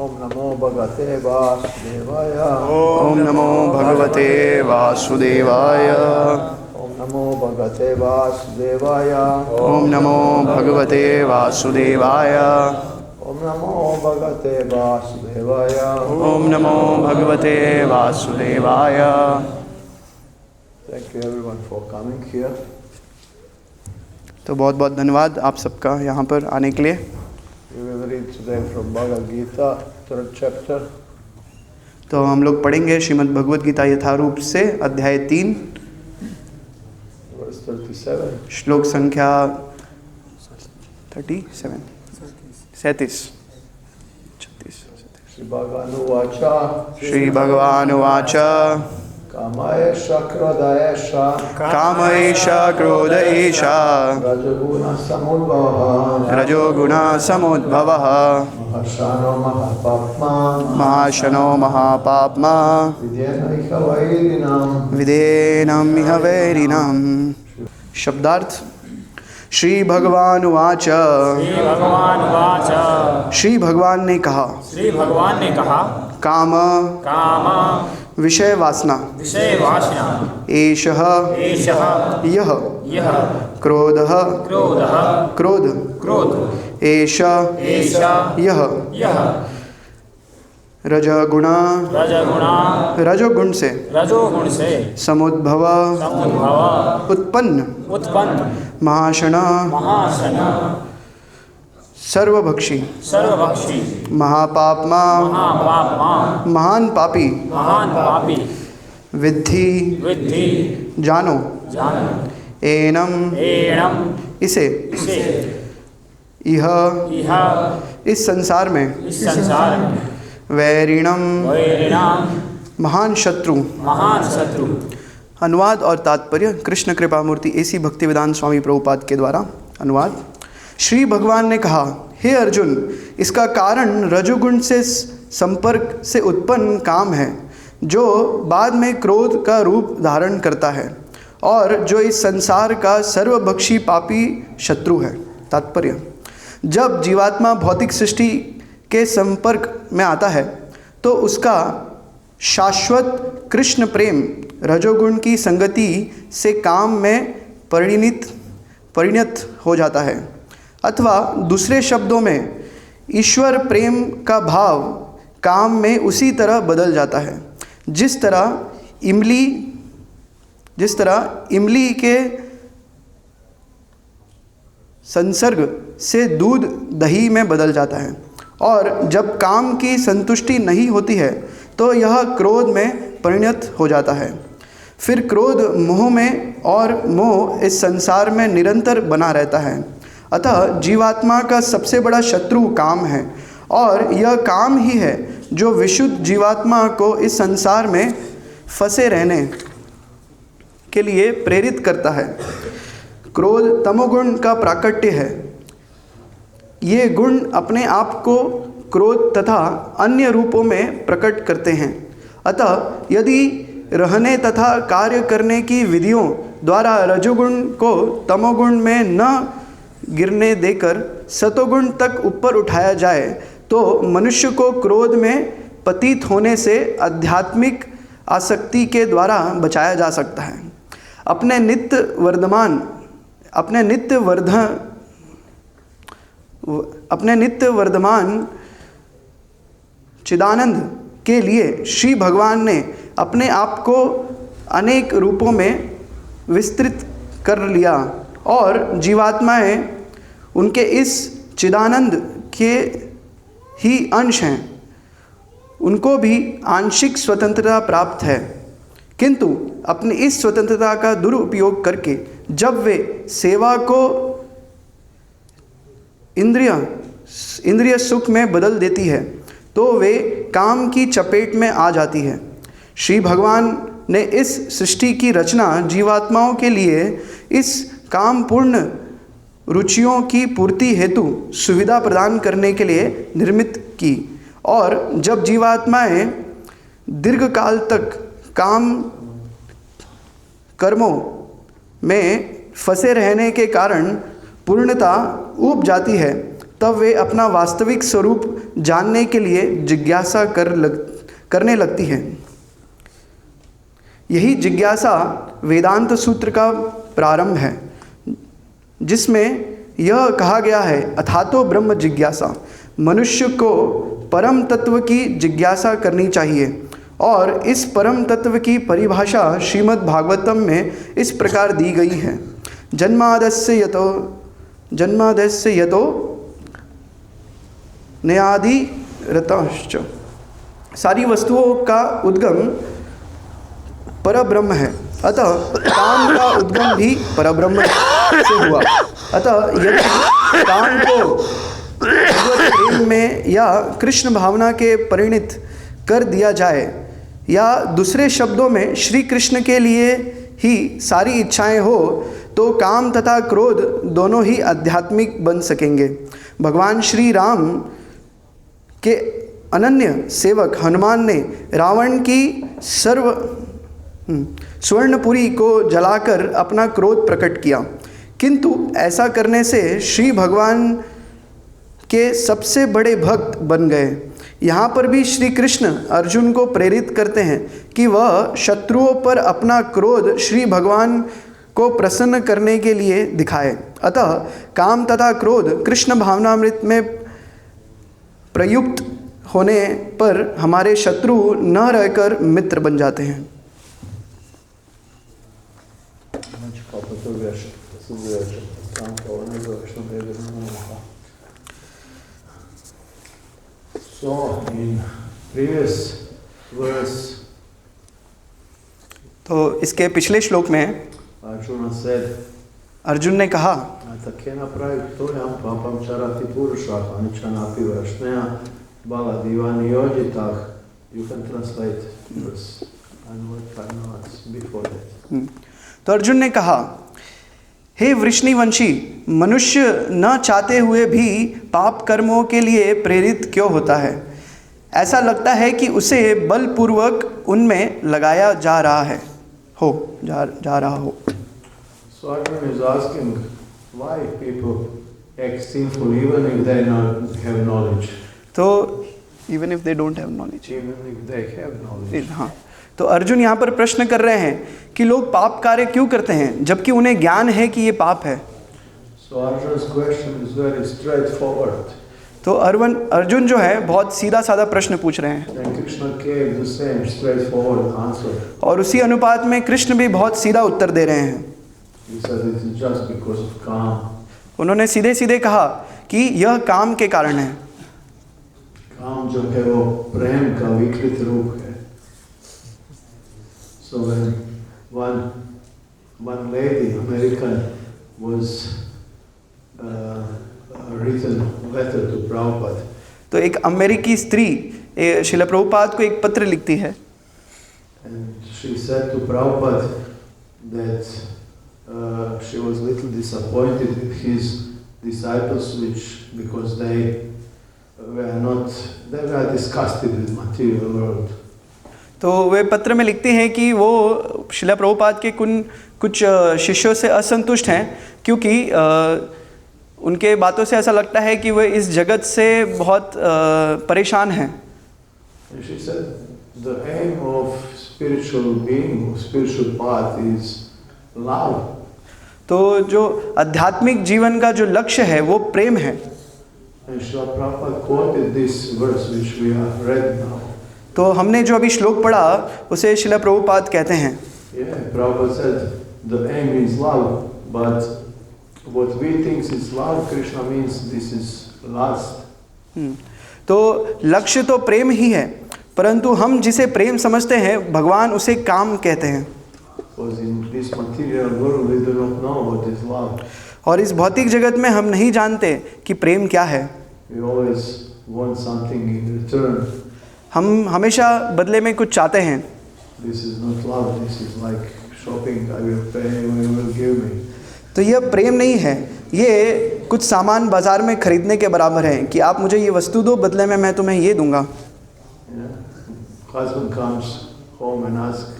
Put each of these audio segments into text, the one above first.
ओम नमो भगवते वासुदेवाय। ओम नमो भगवते वासुदेवाय। ओम नमो भगवते वासुदेवाय। ओम नमो भगवते वासुदेवाय। ओम नमो भगवते वासुदेवाय। ओम नमो भगवते वासुदेवाय। Thank you everyone for coming here. तो बहुत बहुत धन्यवाद आप सबका यहाँ पर आने के लिए। We will read today from Bhagavad Gita, 3rd chapter. तो हम लोग पढ़ेंगे श्रीमद् भगवद गीता यथारूप से अध्याय 3 verse 37. श्लोक संख्या 37 36 Shri Bhagavan Uvacha. श्री भगवान उवाच Kamaesha Krodhaesha काम एष क्रोध एष Rajaguna Samudbhava रजोगुण समुद्भवः Mahashano Mahapapma महाशनो महापाप्मा Vidyanika Vairinam. विधेनम् इह वैरिणम्। शब्दार्थ। श्री भगवान उवाच श्री भगवान वाच। श्री भगवान ने कहा श्री भगवान ने कहा काम काम विषय वासना विषय वासना एषः एषः यह यह क्रोधः क्रोधः क्रोध क्रोध एष एष यह यह रजगुण रजगुणा रजोगुण से रजोगुण से समुद्भव समुद्भव उत्पन्न उत्पन्न महाशण महासन सर्वभक्षी सर्वभक्षी महापाप्मा महापाप्मा महान पापी महान पापी विद्धि विद्धि जानो जान एनम एणम इसे इसे यह इह इस संसार में इस संसार में वैरिणम वैरिणाम महान शत्रु। महान शत्रु। अनुवाद और तात्पर्य कृष्ण कृपा मूर्ति एसी भक्तिवेदांत स्वामी प्रभुपाद के द्वारा अनुवाद। श्री भगवान ने कहा, हे अर्जुन, इसका कारण रजोगुण से संपर्क से उत्पन्न काम है जो बाद में क्रोध का रूप धारण करता है और जो इस संसार का सर्वभक्षी पापी शत्रु है। तात्पर्य। जब जीवात्मा भौतिक सृष्टि के संपर्क में आता है तो उसका शाश्वत कृष्ण प्रेम रजोगुण की संगति से काम में परिणत हो जाता है, अथवा दूसरे शब्दों में ईश्वर प्रेम का भाव काम में उसी तरह बदल जाता है जिस तरह इमली के संसर्ग से दूध दही में बदल जाता है। और जब काम की संतुष्टि नहीं होती है तो यह क्रोध में परिणत हो जाता है। फिर क्रोध मोह में और मोह इस संसार में निरंतर बना रहता है। अतः जीवात्मा का सबसे बड़ा शत्रु काम है और यह काम ही है जो विशुद्ध जीवात्मा को इस संसार में फंसे रहने के लिए प्रेरित करता है। क्रोध तमोगुण का प्राकट्य है। ये गुण अपने आप को क्रोध तथा अन्य रूपों में प्रकट करते हैं। अतः यदि रहने तथा कार्य करने की विधियों द्वारा रजोगुण को तमोगुण में न गिरने देकर सतोगुण तक ऊपर उठाया जाए तो मनुष्य को क्रोध में पतित होने से आध्यात्मिक आसक्ति के द्वारा बचाया जा सकता है। अपने नित्य वर्धमान चिदानंद के लिए श्री भगवान ने अपने आप को अनेक रूपों में विस्तृत कर लिया और जीवात्माएं उनके इस चिदानंद के ही अंश हैं। उनको भी आंशिक स्वतंत्रता प्राप्त है, किंतु अपनी इस स्वतंत्रता का दुरुपयोग करके जब वे सेवा को इंद्रिय सुख में बदल देती है तो वे काम की चपेट में आ जाती है। श्री भगवान ने इस सृष्टि की रचना जीवात्माओं के लिए इस कामपूर्ण रुचियों की पूर्ति हेतु सुविधा प्रदान करने के लिए निर्मित की, और जब जीवात्माएं दीर्घ काल तक काम कर्मों में फंसे रहने के कारण पूर्णता ऊब जाती है, तब वे अपना वास्तविक स्वरूप जानने के लिए जिज्ञासा करने लगती है। यही जिज्ञासा वेदांत सूत्र का प्रारंभ है, जिसमें यह कहा गया है, अथातो ब्रह्म जिज्ञासा। मनुष्य को परम तत्व की जिज्ञासा करनी चाहिए और इस परम तत्व की परिभाषा श्रीमद् भागवतम में इस प्रकार दी गई है। जन्मादस्य यतो न्यादि रतश्च। सारी वस्तुओं का उद्गम परब्रह्म है, अतः काम का उद्गम भी परब्रह्म से हुआ। अतः यदि काम को भगवत प्रेम में या कृष्ण भावना के परिणित कर दिया जाए, या दूसरे शब्दों में श्री कृष्ण के लिए ही सारी इच्छाएं हो, तो काम तथा क्रोध दोनों ही आध्यात्मिक बन सकेंगे। भगवान श्री राम के अनन्य सेवक हनुमान ने रावण की स्वर्णपुरी को जलाकर अपना क्रोध प्रकट किया, किंतु ऐसा करने से श्री भगवान के सबसे बड़े भक्त बन गए। यहाँ पर भी श्री कृष्ण अर्जुन को प्रेरित करते हैं कि वह शत्रुओं पर अपना क्रोध श्री भगवान को प्रसन्न करने के लिए दिखाए। अतः काम तथा क्रोध कृष्ण भावनामृत में प्रयुक्त होने पर हमारे शत्रु न रहकर मित्र बन जाते हैं। So, in previous verse, तो इसके पिछले श्लोक में Arjuna said, अर्जुन ने कहा, "Takena praiktoyam papam charati purusha anichanapi vrashnaya bala divani yojitah." You can translate verse and what I know it's before that. तो अर्जुन ने कहा, हे वृष्णिवंशी, मनुष्य न चाहते हुए भी पाप कर्मों के लिए प्रेरित क्यों होता है? ऐसा लगता है कि उसे बलपूर्वक उनमें लगाया जा रहा हो। So Arjuna is asking why people act sinful even if they not have knowledge. तो even if they don't have knowledge. Even if they have knowledge. हाँ, तो अर्जुन यहाँ पर प्रश्न कर रहे हैं कि लोग पाप कार्य क्यों करते हैं जबकि उन्हें ज्ञान है कि ये पाप है। So Arjuna's question is very straightforward. तो अर्जुन जो है बहुत सीधा साधा प्रश्न पूछ रहे हैं, And Krishna gave the same straightforward answer. और उसी अनुपात में कृष्ण भी बहुत सीधा उत्तर दे रहे हैं। He said it is just because of काम. उन्होंने सीधे सीधे कहा कि यह काम के कारण है। काम जो है वो प्रेम का विकृत रूप है। So when one lady, American, was written letter to Prabhupada. तो एक अमेरिकी स्त्री श्रील प्रभुपाद को एक पत्र लिखती है, And she said to Prabhupada that she was little disappointed with his disciples, because they were disgusted with material world. तो वे पत्र में लिखते हैं कि वो श्रील प्रभुपाद के कुछ शिष्यों से असंतुष्ट हैं, क्योंकि उनके बातों से ऐसा लगता है कि वे इस जगत से बहुत परेशान हैं। And she said the aim of spiritual being, spiritual path is love. तो जो आध्यात्मिक जीवन का जो लक्ष्य है वो प्रेम है। And Srila Prabhupada quoted this verse which we have read now. तो हमने जो अभी श्लोक पढ़ा उसे श्रील प्रभुपाद कहते हैं। Yeah, Prabhupada said the aim is love, but what we think is love, Krishna means this is lust. तो लक्ष्य तो प्रेम ही है, परंतु हम जिसे प्रेम समझते हैं भगवान उसे काम कहते हैं। Because in this material world we do not know what is love. और इस भौतिक जगत में हम नहीं जानते कि प्रेम क्या है। We always want something in return. हम हमेशा बदले में कुछ चाहते हैं। This is not love, this is like shopping, I will pay, you will give me. तो यह प्रेम नहीं है, ये कुछ सामान बाजार में खरीदने के बराबर है कि आप मुझे ये वस्तु दो, बदले में मैं तुम्हें ये दूंगा। Husband comes home and asks,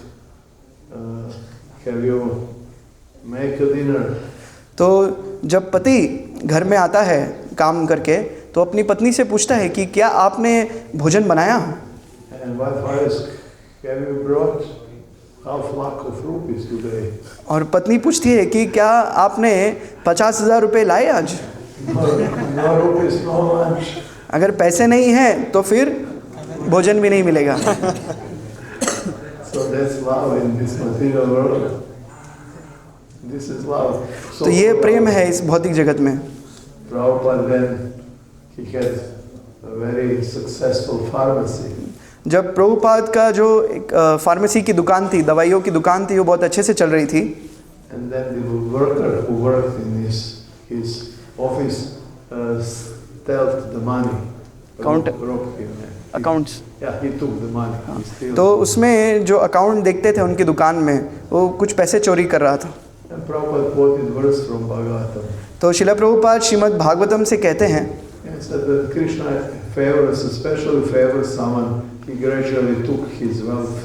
have you make a dinner? तो जब पति घर में आता है काम करके तो अपनी पत्नी से पूछता है कि क्या आपने भोजन बनाया? And wife asks, have you brought half lakh of rupees today? और पत्नी पूछती है कि क्या आपने 50,000 रुपये लाए आज? No rupees, no lunch. अगर पैसे नहीं हैं तो फिर भोजन भी नहीं मिलेगा। So that's love in this material world. This is love. So तो ये प्रेम है इस भौतिक जगत में। Prabhupada then he had a very successful pharmacy. जब प्रभुपाद का जो एक फार्मेसी की दुकान थी, दवाइयों की दुकान थी, वो बहुत अच्छे से चल रही थी। And then the worker who worked in his office stealed the money. Accounts. Yeah, he took the money. He steal. तो उसमें जो अकाउंट देखते थे उनकी दुकान में, वो कुछ पैसे चोरी कर रहा था। And Prabhupada quoted verse from Bhagavatam. तो शिला प्रभुपाद श्रीमद् भागवतम से कहते हैं, And said that Krishna favors, especially favors someone. He gradually took his wealth.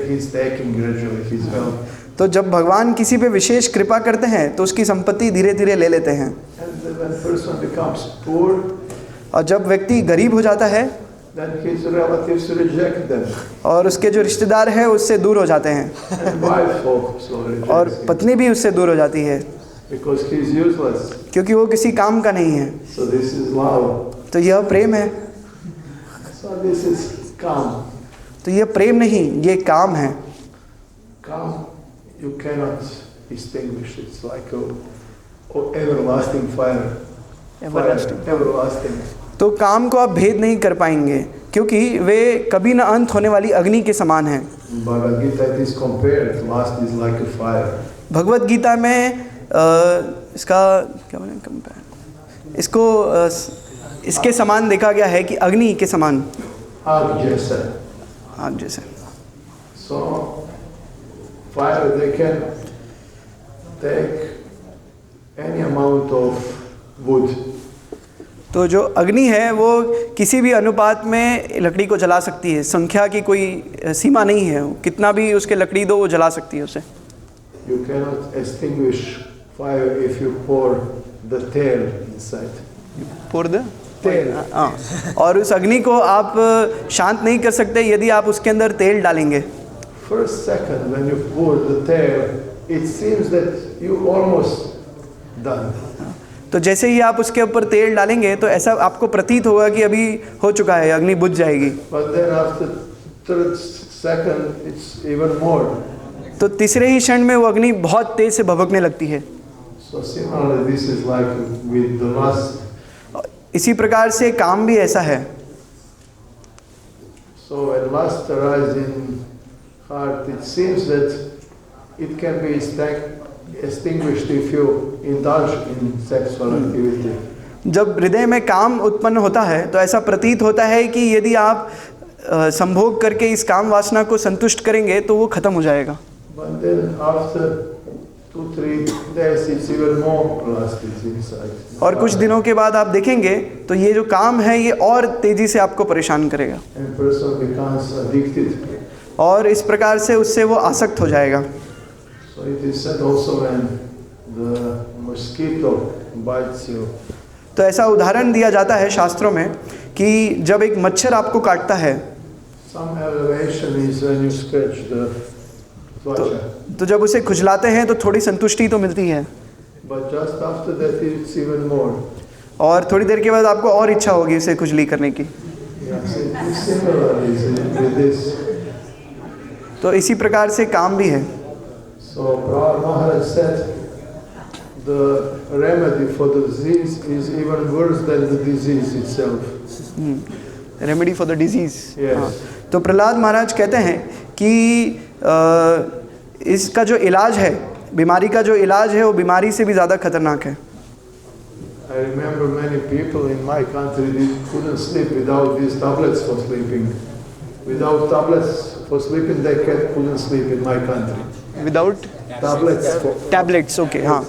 He's taking gradually his wealth. तो जब भगवान किसी पे विशेष कृपा करते हैं तो उसकी संपत्ति धीरे धीरे ले लेते हैं। And when person becomes poor, और जब व्यक्ति गरीब हो जाता है then his relatives reject them. और उसके जो रिश्तेदार हैं उससे दूर हो जाते हैं। And wife also rejects और him. पत्नी भी उससे दूर हो जाती है Because he is useless. क्योंकि वो किसी काम का नहीं है। So this is love. तो यह प्रेम है। So this is calm. तो यह प्रेम नहीं, ये काम है। Calm, you cannot extinguish. It's like a everlasting fire. Everlasting. Fire, everlasting. तो काम को आप भेद नहीं कर पाएंगे क्योंकि वे कभी न अंत होने वाली अग्नि के समान हैं। Bhagavad Gita it is compared. Last is like a fire. Bhagavad Gita में इसका क्या बोलें कंपेयर, इसको इसके समान देखा गया है कि अग्नि के समान, आग जैसा। आग जैसे। So fire they can take any amount of wood. तो जो अग्नि है वो किसी भी अनुपात में लकड़ी को जला सकती है, संख्या की कोई सीमा नहीं है, कितना भी उसके लकड़ी दो वो जला सकती है उसे। You cannot extinguish fire if you pour the tail inside. Pour the Tail. हाँ, और उस अग्नि को आप शांत नहीं कर सकते यदि आप उसके अंदर तेल डालेंगे। First second when you pour the tail, it seems that you almost done. तो जैसे ही आप उसके ऊपर तेल डालेंगे तो ऐसा आपको प्रतीत होगा कि अभी हो चुका है, अग्नि बुझ जाएगी। But then after third second, it's even more. तो तीसरे ही क्षण में वो अग्नि बहुत तेज से भभकने लगती है। So similarly, this is like with the lust. इसी प्रकार से काम भी ऐसा है। So when lust arises in heart, it seems that it can be extinguished if you indulge in sexual activity. जब हृदय में काम उत्पन्न होता है तो ऐसा प्रतीत होता है कि यदि आप संभोग करके इस काम वासना को संतुष्ट करेंगे तो वो खत्म हो जाएगा। But then after 2-3 days, it's even more lust is inside. और कुछ दिनों के बाद आप देखेंगे तो ये जो काम है ये और तेजी से आपको परेशान करेगा And person becomes addicted. और इस प्रकार से उससे वो आसक्त हो जाएगा। So it is said also when the mosquito bites you. तो ऐसा उदाहरण दिया जाता है शास्त्रों में कि जब एक मच्छर आपको काटता है Some elevation is when you scratch the twacha. तो जब उसे खुजलाते हैं तो थोड़ी संतुष्टि तो मिलती है, But just after that it's even more. और थोड़ी देर के बाद आपको और इच्छा होगी उसे खुजली करने की। Yes, it is similar with this. तो इसी प्रकार से काम भी है। So Prahlad Maharaj said the remedy for the disease is even worse than the disease itself. Remedy for the disease. Yes. तो प्रहलाद महाराज कहते हैं कि इसका जो इलाज है, बीमारी का जो इलाज है वो बीमारी से भी ज़्यादा खतरनाक है। I remember many people in my country they couldn't sleep without these tablets for sleeping. Without tablets for sleeping they couldn't sleep in my country. Without Tablets for tablets, okay. हाँ,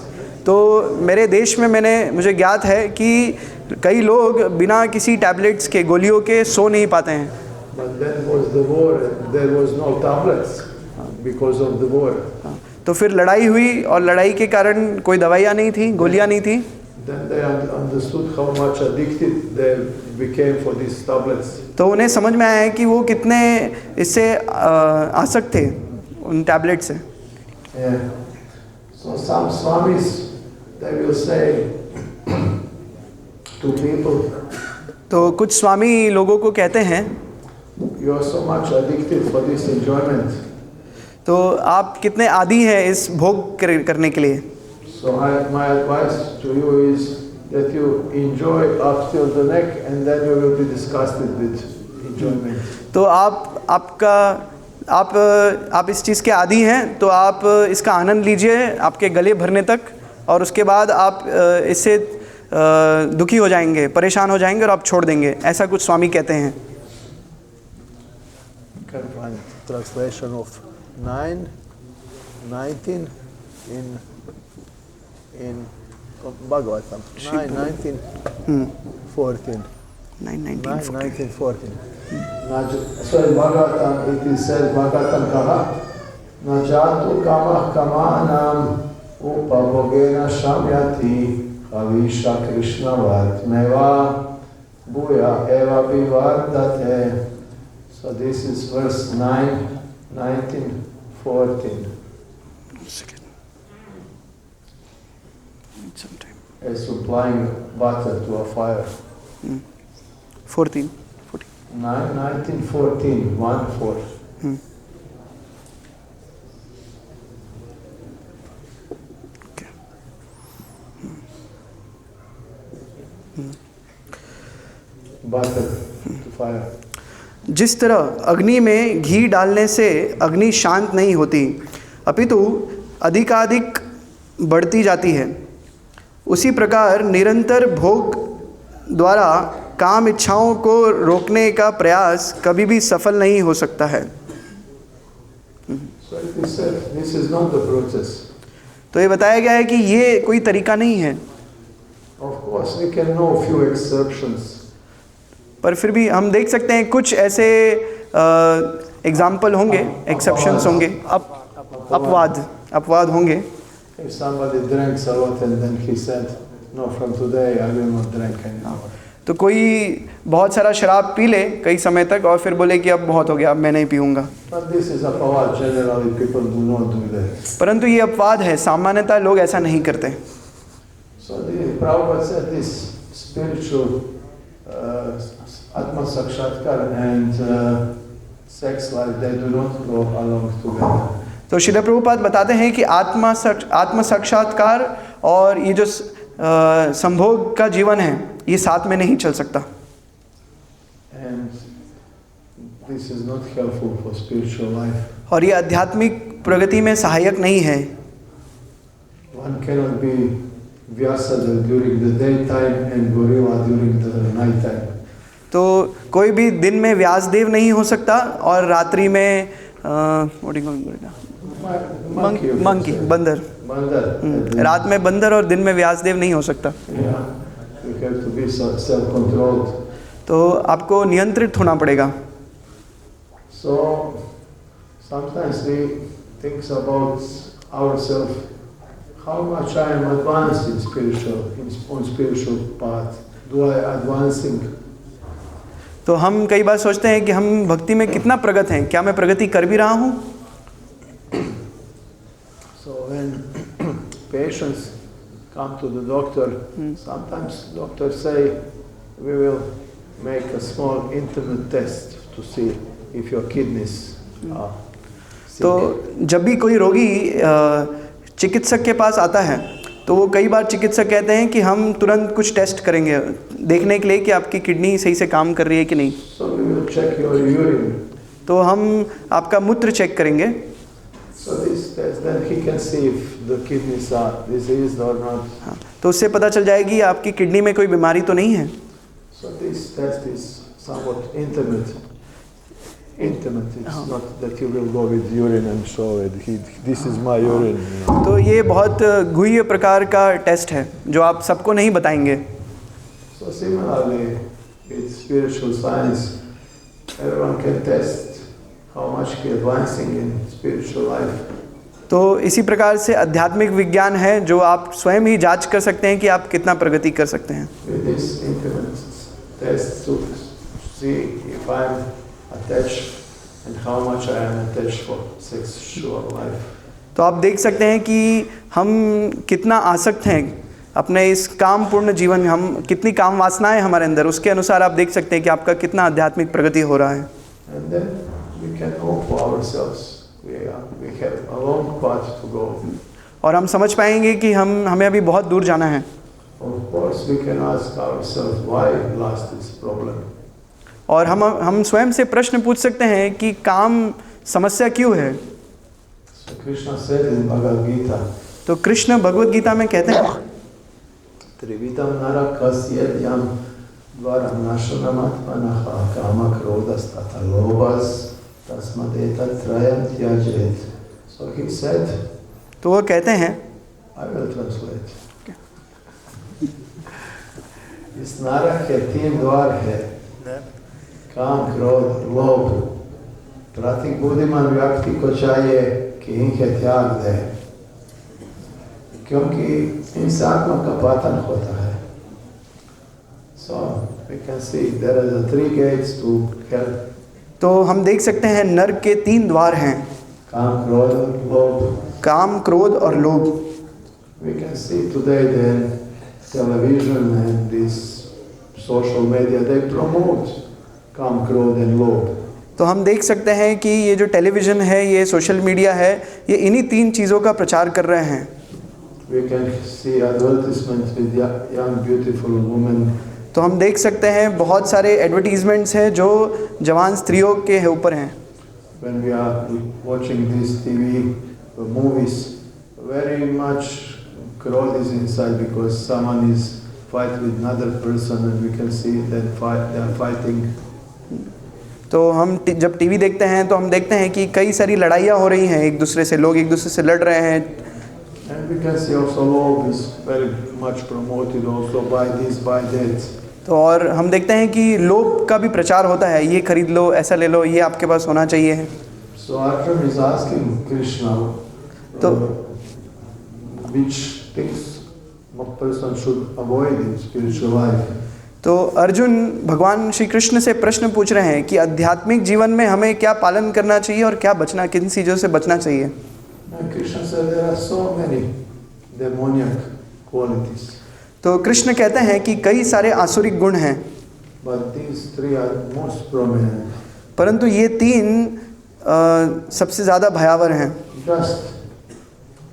तो मेरे देश में मुझे ज्ञात है कि कई लोग बिना किसी टैबलेट्स के, गोलियों के सो नहीं पाते हैं। But then was the war and there was no tablets because of the war. तो फिर लड़ाई हुई और लड़ाई के कारण कोई दवाइयाँ नहीं थी, गोलियाँ नहीं थी। Then they understood how much addicted they became for these tablets. तो उन्हें समझ में आया है कि वो कितने इससे आसक्त थे उन टैबलेट से। Yeah. So some swamis, they will say to people, तो कुछ स्वामी लोगों को कहते हैं, you are so much addicted for this enjoyment. तो आप कितने आदी हैं इस भोग करने के लिए। So my advice to you is that you enjoy up till the neck and then you will be disgusted with enjoyment. तो आप इस चीज़ के आदी हैं तो आप इसका आनंद लीजिए आपके गले भरने तक, और उसके बाद आप इससे दुखी हो जाएंगे, परेशान हो जाएंगे और आप छोड़ देंगे, ऐसा कुछ स्वामी कहते हैं। Can find translation of 9:19 in Bhagavatam. 9:19, 14. 9:19, 14. So in Bhagavatam it is said, Bhagavatam kaha, na jatu kama kamanam upabhogena shamyati havisha krishnavat meva bhuya eva vivardate. So this is verse 9:19, 14. As supplying butter to a fire. 14. 19, 14, 1, 4. Okay. Butter to fire. जिस तरह अग्नि में घी डालने से अग्नि शांत नहीं होती अपितु अधिकाधिक बढ़ती जाती है, उसी प्रकार निरंतर भोग द्वारा काम इच्छाओं को रोकने का प्रयास कभी भी सफल नहीं हो सकता है। So it is said, this is not the process. तो ये बताया गया है कि ये कोई तरीका नहीं है। Of course, we can know few exceptions. पर फिर भी हम देख सकते हैं कुछ ऐसे एग्जाम्पल होंगे, एक्सेप्शंस होंगे, अपवाद होंगे। If somebody drinks a lot and then he said, no, from today I will not drink anymore. तो कोई बहुत सारा शराब पी ले कई समय तक और फिर बोले कि अब बहुत हो गया, अब मैं नहीं पीऊँगा। But this is apavad. Generally, people do not do that. परंतु ये अपवाद है, सामान्यतः लोग ऐसा नहीं करते। So the Prabhupada said this spiritual Atma Sakshatkar and sex life, they do not go along together. तो श्रील प्रभुपाद बताते हैं कि आत्म साक्षात्कार और ये जो संभोग का जीवन है ये साथ में नहीं चल सकता। And this is not helpful for spiritual life. और ये आध्यात्मिक प्रगति में सहायक नहीं है। One cannot be Vyasadeva during the daytime and Gorilla during the night time. तो कोई भी दिन में व्यासदेव नहीं हो सकता और रात्रि में मंकी बंदर, रात में बंदर और दिन में व्यासदेव नहीं हो सकता। You have to be self-controlled. तो आपको नियंत्रित होना पड़ेगा। So sometimes we think about ourselves, how much I am advanced on spiritual path. Do I advancing? तो हम कई बार सोचते हैं कि हम भक्ति में कितना प्रगत हैं, क्या मैं प्रगति कर भी रहा हूँ। So when patients come to the doctor, sometimes doctors say, we will make a small intimate test to see if your kidneys are sick. तो जब भी कोई रोगी चिकित्सक के पास आता है तो वो कई बार चिकित्सक कहते हैं कि हम तुरंत कुछ टेस्ट करेंगे देखने के लिए कि आपकी किडनी सही से काम कर रही है कि नहीं। So we will check your urine. तो हम आपका मूत्र चेक करेंगे। So this test, then he can see if the kidneys are diseased or not. हाँ, तो उससे पता चल जाएगी आपकी किडनी में कोई बीमारी तो नहीं है। So this test is somewhat intimate. It's not that you will go with urine and show it. This is my urine. तो ये बहुत गुह्य प्रकार का टेस्ट है जो आप सबको नहीं बताएंगे। So similarly, with spiritual science, everyone can test how much he is advancing in spiritual life. तो इसी प्रकार से आध्यात्मिक विज्ञान है जो आप स्वयं ही जांच कर सकते हैं कि आप कितना प्रगति कर सकते हैं। With this increment test to see if I'm attached and how much I am attached for sexual life. तो आप देख सकते हैं कि हम कितना आसक्त हैं अपने इस काम पूर्ण जीवन में, हम कितनी काम वासनाएं हमारे अंदर, उसके अनुसार आप देख सकते हैं कि आपका कितना आध्यात्मिक प्रगति हो रहा है। And then we can know for ourselves. We have a long path to go. और हम समझ पाएंगे कि हमें अभी बहुत दूर जाना है। Of course, we can ask ourselves why last is problem. और हम स्वयं से प्रश्न पूछ सकते हैं कि काम समस्या क्यों है। So Krishna said in Bhagavad Gita, तो कृष्ण भगवत गीता में कहते हैं, Trividam narakasya yam dvaram nashanamatmanaha kama krodhas tata lobhas tasmadeta trayam tyajet. So he said, तो वो कहते हैं, I will translate. इस नरक के 3 द्वार है, काम, क्रोध, लोभ। प्रत्येक बुद्धिमान व्यक्ति को चाहिए कि इनके त्याग दे, क्योंकि इनसे आत्मा का पतन होता है। So we can see there are the 3 gates to hell. तो हम देख सकते हैं नरक के 3 द्वार हैं, काम, क्रोध और लोभ। काम, क्रोध और लोभ। We can see today the television and this social media, they promote काम, क्रोध and लोभ। तो हम देख सकते हैं कि ये जो टेलीविज़न है, ये सोशल मीडिया है, ये इन्हीं 3 चीज़ों का प्रचार कर रहे हैं। We can see advertisements with young beautiful women. तो हम देख सकते हैं बहुत सारे एडवर्टीजमेंट्स हैं जो जवान स्त्रियों के ऊपर हैं। When we are watching these TV movies, very much crowd is inside because someone is fight with another person and we can see that they are fighting. तो हम जब टीवी देखते हैं तो हम देखते हैं कि कई सारी लड़ाइयाँ हो रही हैं एक दूसरे से, लोग एक दूसरे से लड़ रहे हैं। And we can see also love is very much promoted also by this, by that. तो और हम देखते हैं कि लोभ का भी प्रचार होता है, ये खरीद लो, ऐसा ले लो, ये आपके पास होना चाहिए। So Arjuna is asking Krishna, which things a person should avoid in spiritual life. तो अर्जुन भगवान श्री कृष्ण से प्रश्न पूछ रहे हैं कि आध्यात्मिक जीवन में हमें क्या पालन करना चाहिए और क्या बचना, किन चीज़ों से बचना चाहिए। And Krishna said there are so many demoniac qualities. तो कृष्ण कहते हैं कि कई सारे आसुरिक गुण हैं, But these 3 are most prominent. परंतु ये 3 सबसे ज़्यादा भयावह हैं। Just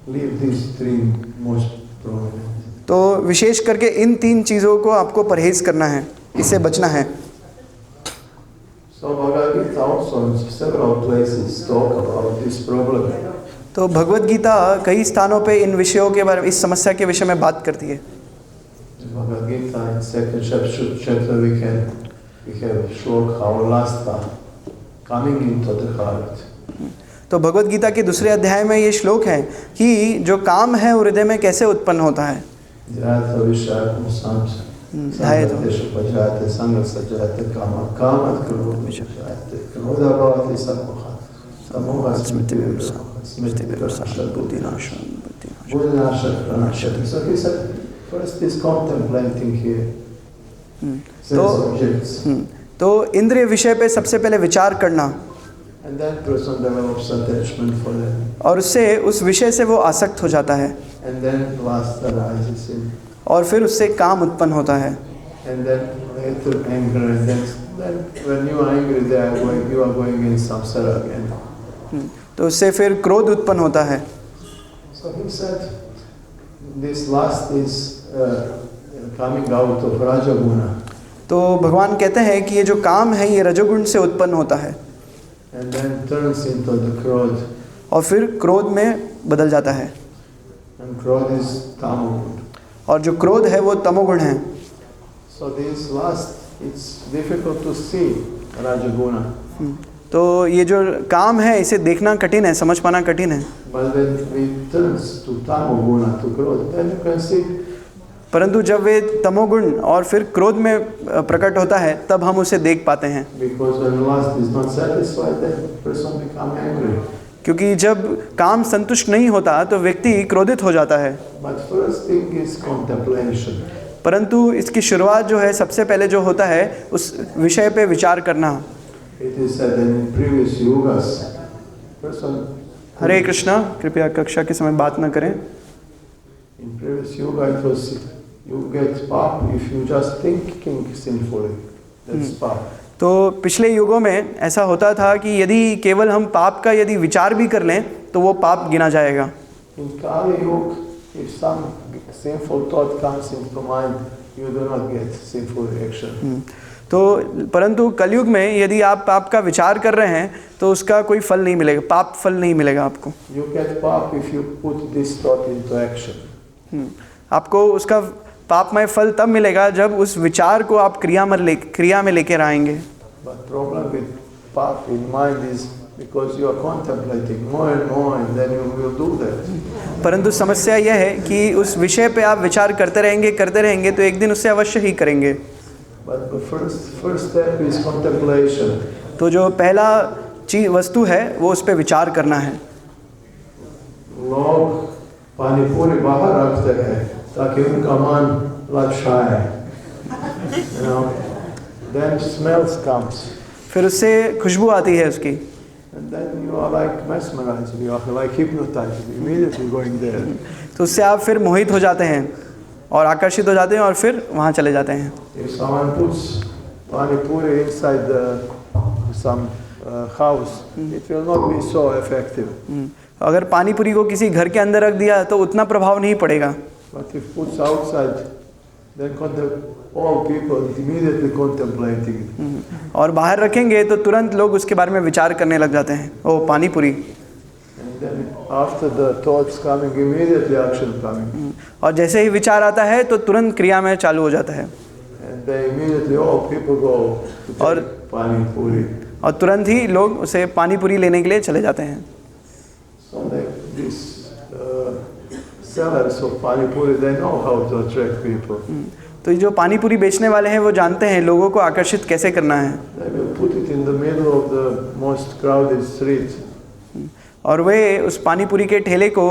leave these 3 most prominent. तो विशेष करके इन 3 चीज़ों को आपको परहेज करना है, इससे बचना है। So Bhagavad Gita also in several places talk about this problem. तो भगवत गीता कई स्थानों पे इन विषयों के बारे में, इस समस्या के विषय में बात करती है। Bhagavad Gita in 2nd chapter we have shlok how lasta coming into the heart. तो भगवत गीता के दूसरे अध्याय में ये श्लोक है कि जो काम है वो हृदय में कैसे उत्पन्न होता है। Jayata vishakam samsa samgatesha pajate sangasajate kama kamat krodha vishakate krodha bhavati samoha samoha smriti viprasha buddhi nasha pranashati. So he said first is contemplating here sense objects. तो इंद्रिय विषय पे सबसे पहले विचार करना, And then person develops attachment for them. और उससे उस विषय से वो आसक्त हो जाता है, And then lust arises in. और फिर उससे काम उत्पन्न होता है। And then later anger, and then when you are angry, you are going in samsara again. तो उससे फिर क्रोध उत्पन्न होता है। So he said, this lust is coming out of rajaguna. तो भगवान कहते हैं कि ये जो काम है ये रजोगुण से उत्पन्न होता है, And then turns into the krodh. और फिर क्रोध में बदल जाता है, And krodh is tamoguna. और जो क्रोध है वो तमोगुण है। So this lust, it's difficult to see rajaguna. तो ये जो काम है इसे देखना कठिन है, समझ पाना कठिन है। But when it turns to tamoguna, to krodh, then you can see. परंतु जब वे तमोगुण और फिर क्रोध में प्रकट होता है तब हम उसे देख पाते हैं। Because when lust is not satisfied, then person become angry. क्योंकि जब काम संतुष्ट नहीं होता तो व्यक्ति क्रोधित हो जाता है। But first thing is contemplation. परंतु इसकी शुरुआत जो है सबसे पहले जो होता है उस विषय पे विचार करना। It is said that in previous yugas, person हरे कृष्णा, कृपया कक्षा के समय बात न करें। in previous yuga it was you get pap if you just thinking sinfully. That's pap. तो पिछले युगों में ऐसा होता था कि यदि केवल हम पाप का यदि विचार भी कर लें तो वो पाप गिना जाएगा। In Kali Yuga, if some sinful thought comes into mind, you do not get sinful reaction. तो परंतु कलयुग में यदि आप पाप का विचार कर रहे हैं तो उसका कोई फल नहीं मिलेगा, पाप फल नहीं मिलेगा आपको। You get pap if you put this thought into action. आपको उसका पापमय फल तब मिलेगा जब उस विचार को आप क्रिया में लेकर आएंगे। But problem with pap in mind is because you are contemplating more and then you will do that. परंतु समस्या यह है कि उस विषय पे आप विचार करते रहेंगे तो एक दिन उससे अवश्य ही करेंगे। But the first step is contemplation. तो जो पहला वस्तु है वो उस पे विचार करना है। लोग पानी पूरी बाहर रखते हैं ताकि उनका मन ललचाए। You know, then smells comes. फिर उससे खुशबू आती है उसकी। And then you are like mesmerized, you are like hypnotized, immediately going there. तो उससे आप फिर मोहित हो जाते हैं और आकर्षित हो जाते हैं और फिर वहाँ चले जाते हैं। If someone puts pani puri inside some house, it will not be so effective. अगर पानी पूरी को किसी घर के अंदर रख दिया तो उतना प्रभाव नहीं पड़ेगा। But if puts outside, then all people immediately contemplating. और बाहर रखेंगे तो तुरंत लोग उसके बारे में विचार करने लग जाते हैं, ओ पानी पूरी। And then after the thoughts coming, immediately action coming. और जैसे ही विचार आता है तो तुरंत क्रिया में चालू हो जाता है। And then immediately all people go to और pani puri. और तुरंत ही लोग उसे पानी पूरी लेने के लिए चले जाते हैं। So these sellers of pani puri, they know how to attract people. तो जो पानी पूरी बेचने वाले हैं वो जानते हैं लोगों को आकर्षित कैसे करना है। They will put it in the middle of the most crowded street. और वे उस पानी पूरी के ठेले को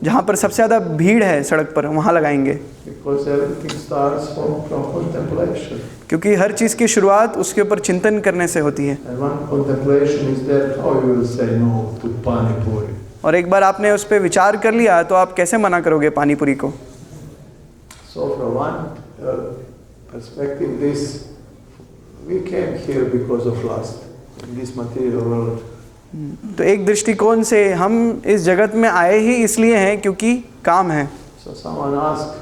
जहाँ पर सबसे ज़्यादा भीड़ है सड़क पर वहाँ लगाएंगे। Because everything starts from contemplation. क्योंकि हर चीज़ की शुरुआत उसके ऊपर चिंतन करने से होती है। And one contemplation is that how you will say no to pani puri. और एक बार आपने उस पर विचार कर लिया तो आप कैसे मना करोगे पानी पूरी को। So from one perspective, we came here because of lust in this material world. तो एक दृष्टिकोण से हम इस जगत में आए ही इसलिए हैं क्योंकि काम है। So someone asked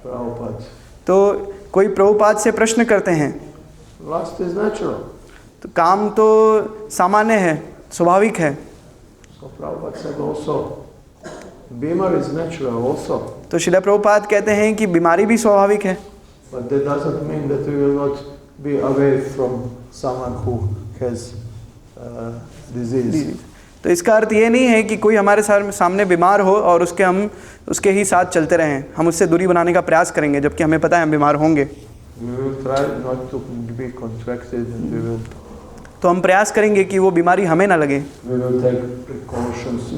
Prabhupada, तो कोई प्रभुपाद से प्रश्न करते हैं, lust is natural. तो काम तो सामान्य है, स्वाभाविक है। So Prabhupada said also, Bimar is natural also. तो शिला प्रभुपाद कहते हैं कि बीमारी भी स्वाभाविक है। But that doesn't mean that we will not be away from someone who has disease. तो इसका अर्थ ये नहीं है कि कोई हमारे सामने बीमार हो और उसके ही साथ चलते रहें। हम उससे दूरी बनाने का प्रयास करेंगे जबकि हमें पता है हम बीमार होंगे। We will try not to be contracted and we will. तो हम प्रयास करेंगे कि वो बीमारी हमें ना लगे। We will take precautions.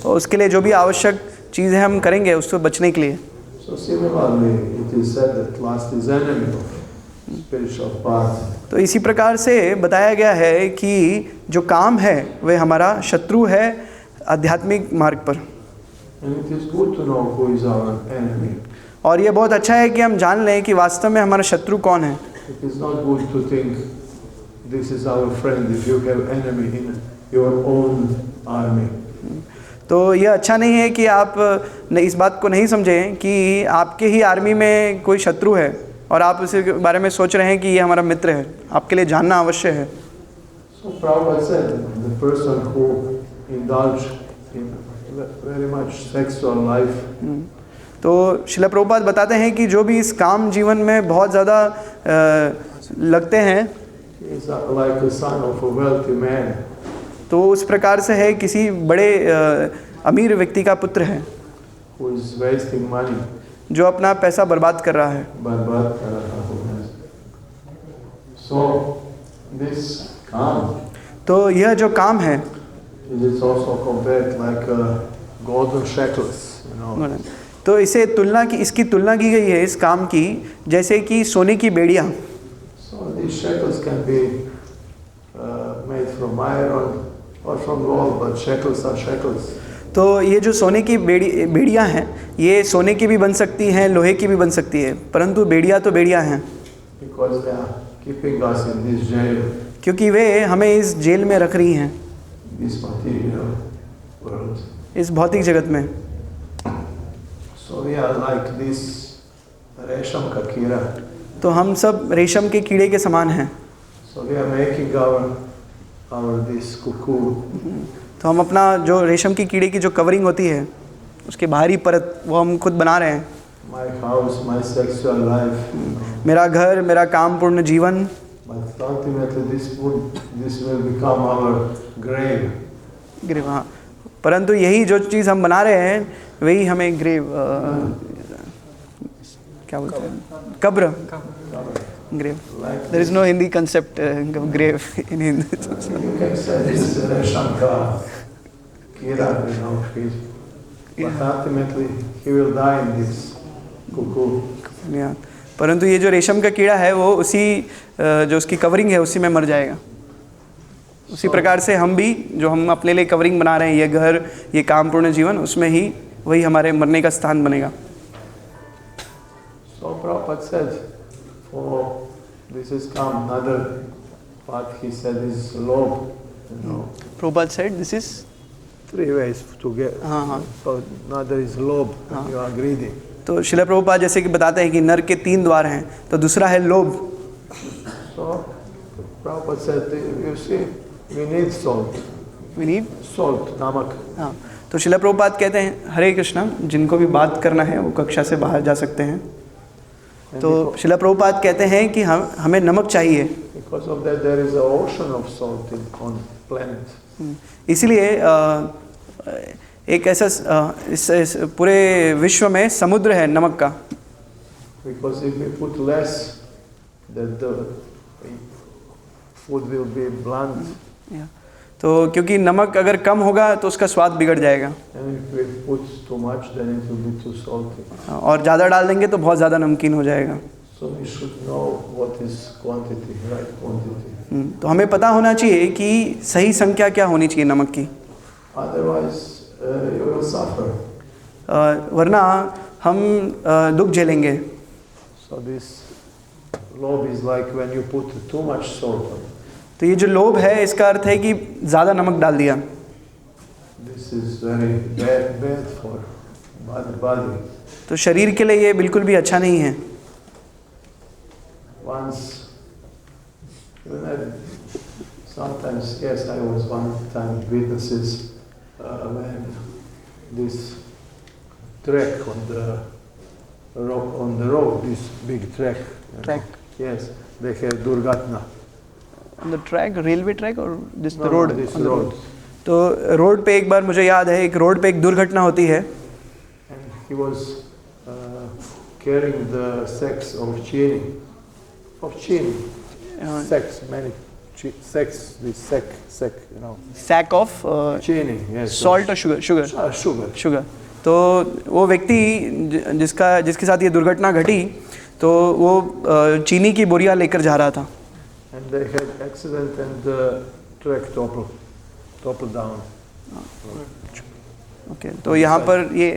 और उसके लिए जो भी आवश्यक चीज़ें हम करेंगे उससे बचने के लिए। So similarly, it is said that lust is enemy of spiritual path. तो इसी प्रकार से बताया गया है कि जो काम है वह हमारा शत्रु है आध्यात्मिक मार्ग पर। And it is good to know who is our enemy. और ये बहुत अच्छा है कि हम जान लें कि वास्तव में हमारा शत्रु कौन है। It is not good to think this is our friend if you have enemy in your own army. तो यह अच्छा नहीं है कि आप इस बात को नहीं समझें कि आपके ही आर्मी में कोई शत्रु है और आप उसी के बारे में सोच रहे हैं कि ये हमारा मित्र है। आपके लिए जानना आवश्यक है। So Prabhupada said the person who indulge in very much sexual life. तो शिला प्रभुपाद बताते हैं कि जो भी इस काम जीवन में बहुत ज़्यादा लगते हैं, is like the son of a wealthy man. तो उस प्रकार से है किसी बड़े अमीर व्यक्ति का पुत्र है Who is wasting money. जो अपना पैसा बर्बाद कर रहा है। बर्बाद कर रहा है। So this काम. तो यह जो काम है It is also compared like golden shekels, you know. तो इसकी तुलना की गई है इस काम की जैसे कि सोने की बेड़ियाँ। So these shekels can be made from iron or from gold, but shekels are shekels. तो ये जो सोने की बेड़ियाँ हैं ये सोने की भी बन सकती हैं, लोहे की भी बन सकती है, परंतु बेड़ियाँ तो बेड़ियाँ हैं। Because they are keeping us in this jail, क्योंकि वे हमें इस जेल में रख रही हैं, this material world. इस भौतिक जगत में। So we are like this resham ka kira. तो हम सब रेशम के कीड़े के समान हैं। So we are making our this cocoon. तो हम अपना जो रेशम की कीड़े की जो कवरिंग होती है उसके बाहरी परत वो हम खुद बना रहे हैं। My house, my sexual life. मेरा घर, मेरा काम पूर्ण जीवन। But ultimately this will become our grave. Grave, हाँ, परंतु यही जो चीज़ हम बना रहे हैं वही हमें ग्रेव क्या बोलते हैं, कब्र, grave. There is no Hindi concept grave in Hindi. You can say this is resham ka kira, you know. But ultimately he will die in this cocoon. परंतु ये जो रेशम का कीड़ा है वो उसी जो उसकी कवरिंग है उसी में मर जाएगा। उसी प्रकार से हम भी जो हम अपने लिए कवरिंग बना रहे हैं, ये घर, ये काम पूर्ण जीवन, उसमें ही वही हमारे मरने का स्थान बनेगा। So Prabhupada said, for this is come another part, he said is lobe, you know. Prabhupada said this is 3 ways to get. हाँ। So another is lobe, you are greedy. तो शिला प्रभुपाद जैसे कि बताते हैं कि नर के 3 द्वार हैं, तो दूसरा है लोभ। So Prabhupada said, you see, we need salt. We need Salt, namak. हाँ, तो शिला प्रभुपाद कहते हैं हरे कृष्णा, जिनको भी बात करना है वो कक्षा से बाहर जा सकते हैं। तो शिला प्रभुपाद कहते हैं कि हमें नमक चाहिए। Because of that there is an ocean of salt on planet. इसलिए एक ऐसा इस पूरे विश्व में समुद्र है नमक का। Because if we put less, then the food will be blunt. तो क्योंकि नमक अगर कम होगा तो उसका स्वाद बिगड़ जाएगा, And if we put too much, then it will be too salty. और ज़्यादा डाल देंगे तो बहुत ज़्यादा नमकीन हो जाएगा। So we should know what is quantity, right quantity. तो हमें पता होना चाहिए कि सही संख्या क्या होनी चाहिए नमक की, Otherwise, you will suffer. वरना हम दुख झेलेंगे। So this lobe is like when you put too much salt on. तो ये जो लोभ है इसका अर्थ है कि ज़्यादा नमक डाल दिया। This is very bad for body. तो शरीर के लिए ये बिल्कुल भी अच्छा नहीं है। Once, sometimes, yes, I was one time witnesses when this trek on the road, this big trek. Trek. Yes, they have Durgatna. On the track, railway track or just the No, road? this On the road. तो road पे एक बार मुझे याद है एक road पे एक दुर्घटना होती है। And he was carrying the sacks of chini. Sacks, many sacks, this sack, you know. Sack of Chini, yes. Salt और शुगर। Sugar. तो वो व्यक्ति जिसके साथ ये दुर्घटना घटी तो वो चीनी की बोरियां लेकर जा रहा था। And they had accident and the truck toppled down. Okay, तो यहाँ पर ये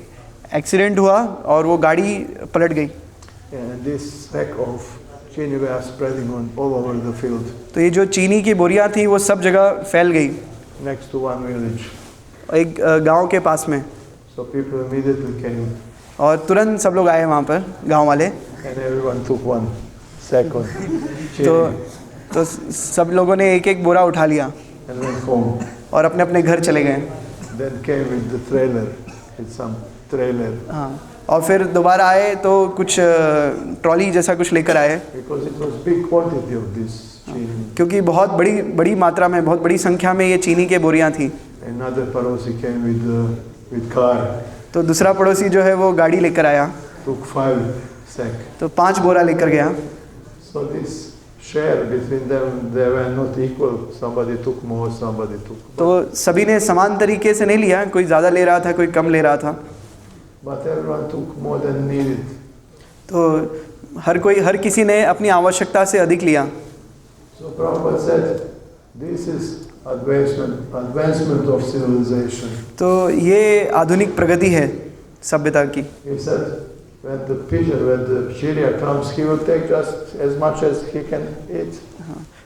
एक्सीडेंट हुआ और वो गाड़ी पलट गई। And this sack of chini were spreading all over the field. तो ये जो चीनी की बोरियां थी वो सब जगह फैल गई, Next to one village. एक गांव के पास में। So people immediately came और तुरंत सब लोग आए वहाँ पर, गांव वाले। and everyone took one sack of chini तो सब लोगों ने एक एक बोरा उठा लिया and went home. और अपने अपने घर चले गए। Then came with the trailer, with some trailer. हाँ, और फिर दोबारा आए तो कुछ ट्रॉली जैसा कुछ लेकर आए, Because it was big quantity of this chini. क्योंकि बहुत बड़ी मात्रा में, बहुत बड़ी संख्या में ये चीनी के बोरियां थी। Another parosi came with car, तो दूसरा पड़ोसी जो है वो गाड़ी लेकर आया, took 5 sack. तो 5 बोरा लेकर गया। So this share between them. They were not equal. Somebody took more, somebody took. तो सभी ने समान तरीके से नहीं लिया, कोई ज़्यादा ले रहा था, कोई कम ले रहा था, But everyone took more than needed. तो हर किसी ने अपनी आवश्यकता से अधिक लिया। So Prabhupada said, this is advancement of civilization. तो ये आधुनिक प्रगति है सभ्यता की। He said, when the pigeon, when the chirya comes, he will take just as much as he can eat.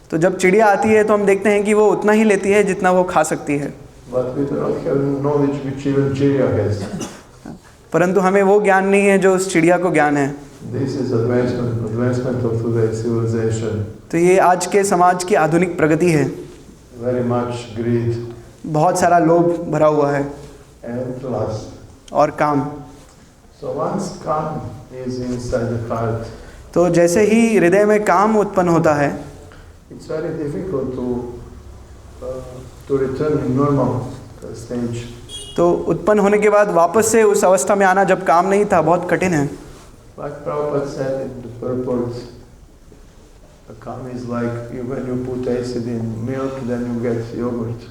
तो जब चिड़िया आती है तो हम देखते हैं कि वो उतना ही लेती है जितना वो खा सकती है, But we do not have knowledge which even chirya has. परंतु हमें वो ज्ञान नहीं है जो उस चिड़िया को ज्ञान है। This is advancement of today's civilization. तो ये आज के समाज की आधुनिक प्रगति है। Very much greed बहुत सारा लोभ भरा हुआ है and lust. और काम। So once काम is inside the heart, तो जैसे ही हृदय में काम उत्पन्न होता है, it's very difficult to return in normal stage. तो उत्पन्न होने के बाद वापस से उस अवस्था में आना जब काम नहीं था बहुत कठिन है। Like Prabhupada said in the purport, काम is like when you put acid in milk, then you get yogurt.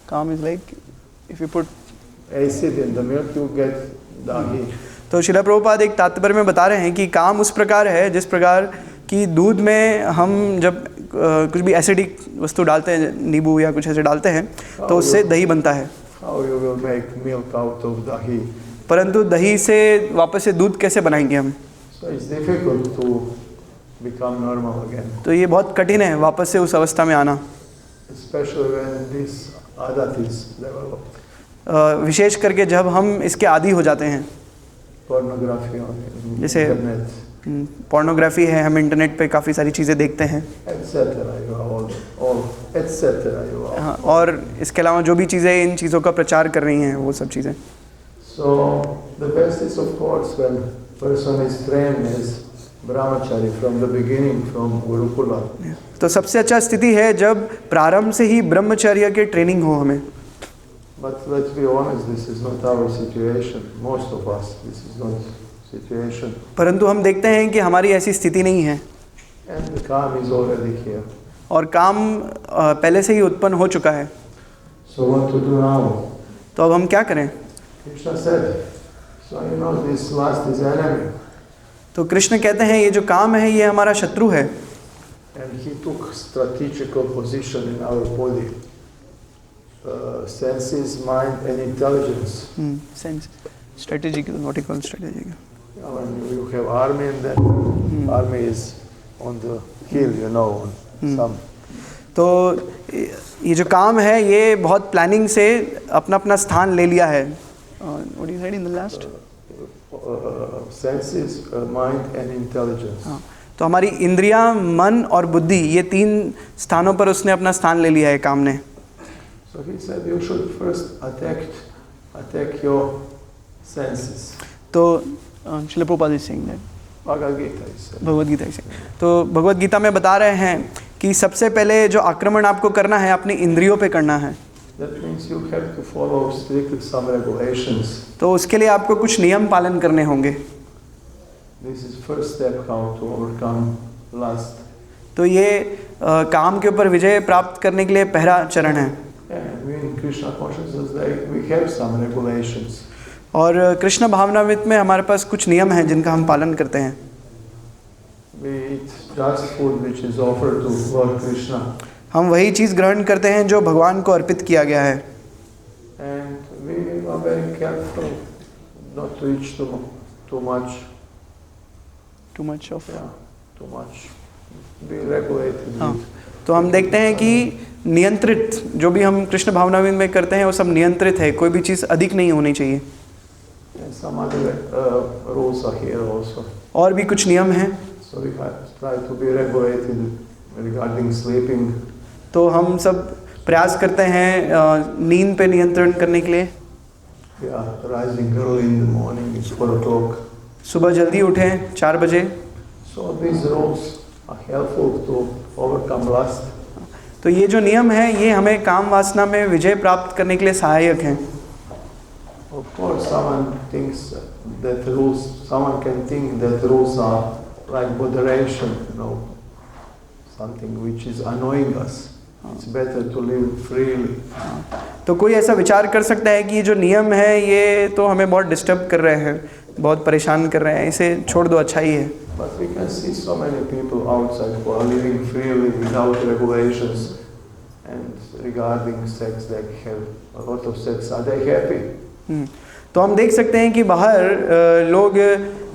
काम is like if you put Acid in the milk, you get dahi. तो श्रील प्रभुपाद एक तात्पर्य में बता रहे हैं कि काम उस प्रकार है जिस प्रकार कि दूध में हम जब कुछ भी एसिडिक वस्तु डालते हैं, नींबू या कुछ ऐसे डालते हैं, तो उससे दही बनता है। How you will make milk out of dahi? परंतु दही से वापस से दूध कैसे बनाएंगे हम? So it's difficult to become normal again. तो ये बहुत कठिन है वापस से उस अवस्था में आना, Especially when this adat is developed. विशेष करके जब हम इसके आदी हो जाते हैं। Pornography on जैसे internet, पोर्नोग्राफी है, हम इंटरनेट पे काफ़ी सारी चीज़ें देखते हैं, etc. You are all etc. You are. हाँ, और इसके अलावा जो भी चीज़ें इन चीज़ों का प्रचार कर रही हैं वो सब चीज़ें। So the best is of course when person is trained as brahmachari from the beginning, from Gurukula. तो सबसे अच्छा स्थिति है जब प्रारंभ से ही ब्रह्मचर्य के ट्रेनिंग हो हमें। But let's be honest, this is not our situation. Most of us, this is not situation. परंतु हम देखते हैं कि हमारी ऐसी स्थिति नहीं है And the calm is already here. और काम पहले से ही उत्पन्न हो चुका है। So what to do now? तो अब हम क्या करें? Krishna said, so you know this lust is enemy. तो कृष्ण कहते हैं ये जो काम है ये हमारा शत्रु है। And he took strategical position in our body. Senses, mind and intelligence. Sense strategic, what you call strategic. When you have army and then army is on the hill, you know, on some. तो ये जो काम है ये बहुत planning से अपना अपना स्थान ले लिया है। What you said in the last? Senses, mind and intelligence. हाँ, तो हमारी इंद्रियां, मन और बुद्धि ये तीन स्थानों पर उसने अपना स्थान ले लिया है काम ने। So he said you should first attack your senses. तो Srila Prabhupada is saying that, Bhagavad Gita is said. Bhagavad Gita से। तो भगवद गीता में बता रहे हैं कि सबसे पहले जो आक्रमण आपको करना है अपनी इंद्रियों पे करना है। That means you have to follow strictly some regulations. तो उसके लिए आपको कुछ नियम पालन करने होंगे। This is first step how to overcome lust. तो ये काम के ऊपर विजय प्राप्त करने के लिए पहला चरण है। And we in Krishna consciousness, we have some regulations. और कृष्ण भावनामृत में हमारे पास कुछ नियम हैं जिनका हम पालन करते हैं। We eat just food which is offered to Lord Krishna. हम वही चीज़ ग्रहण करते हैं जो भगवान को अर्पित किया गया है। And we are very careful not to eat too much. Too much of Too much. Be regulated. हाँ, तो हम देखते हैं कि नियंत्रित जो भी हम कृष्ण भावनामृत में करते हैं वो सब नियंत्रित है, कोई भी चीज़ अधिक नहीं होनी चाहिए। And some other rules are here also. और भी कुछ नियम हैं। So we have to try to be regulated regarding sleeping. तो हम सब प्रयास करते हैं नींद पे नियंत्रण करने के लिए। Yeah, rising early in the morning is 4 o'clock. सुबह जल्दी उठें 4 बजे। So these rules are helpful to overcome lust. तो ये जो नियम है ये हमें काम वासना में विजय प्राप्त करने के लिए सहायक हैं। Of course, someone can think that rules are like moderation, you know. something which is annoying us. It's better to live freely. तो कोई ऐसा विचार कर सकता है कि ये जो नियम है ये तो हमें बहुत डिस्टर्ब कर रहे हैं, बहुत परेशान कर रहे हैं, इसे छोड़ दो, अच्छा ही है। But we can see so many people outside who are living freely without regulations and regarding sex, they have a lot of sex. Are they happy? तो हम देख सकते हैं कि बाहर लोग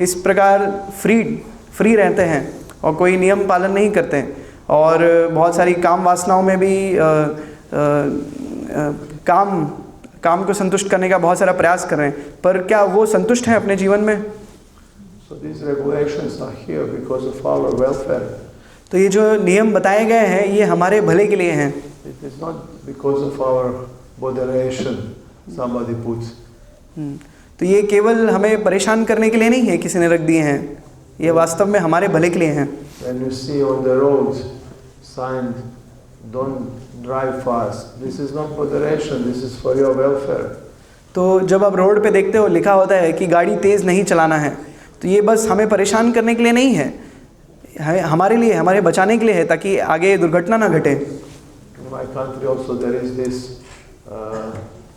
इस प्रकार फ्री रहते हैं और कोई नियम पालन नहीं करते हैं और बहुत सारी काम वासनाओं में भी काम को संतुष्ट करने का बहुत सारा प्रयास कर रहे हैं, पर क्या वो संतुष्ट हैं अपने जीवन में? So these regulations are here because of our welfare. तो ये जो नियम बताए गए हैं ये हमारे भले के लिए हैं। It is not because of our moderation somebody puts. तो ये केवल हमें परेशान करने के लिए नहीं है किसी ने रख दिए हैं, ये वास्तव में हमारे भले के लिए हैं। When you see on the road sign, don't drive fast. This is not moderation. This is for your welfare. तो जब आप रोड पे देखते हो लिखा होता है कि गाड़ी तेज़ नहीं चलाना है, तो ये बस हमें परेशान करने के लिए नहीं है, हमारे लिए, हमारे बचाने के लिए है ताकि आगे दुर्घटना ना घटे। In my country also there is this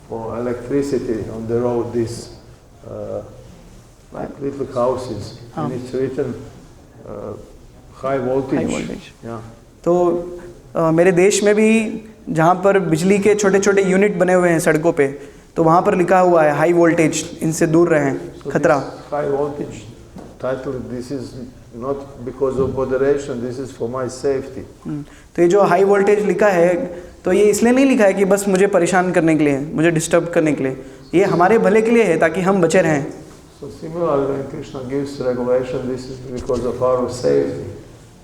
for electricity on the road, this like little houses, and it's written high voltage. Yeah. तो मेरे देश में भी जहाँ पर बिजली के छोटे छोटे यूनिट बने हुए हैं सड़कों पे, तो वहाँ पर लिखा हुआ है हाई वोल्टेज, इनसे दूर रहें, खतरा। High voltage title, this is not because of moderation, this is for my safety. तो ये जो हाई वोल्टेज लिखा है तो ये इसलिए नहीं लिखा है कि बस मुझे परेशान करने के लिए, मुझे डिस्टर्ब करने के लिए, ये हमारे भले के लिए है ताकि हम बचे रहें। So similarly, when Krishna gives regulation, this is because of our safety.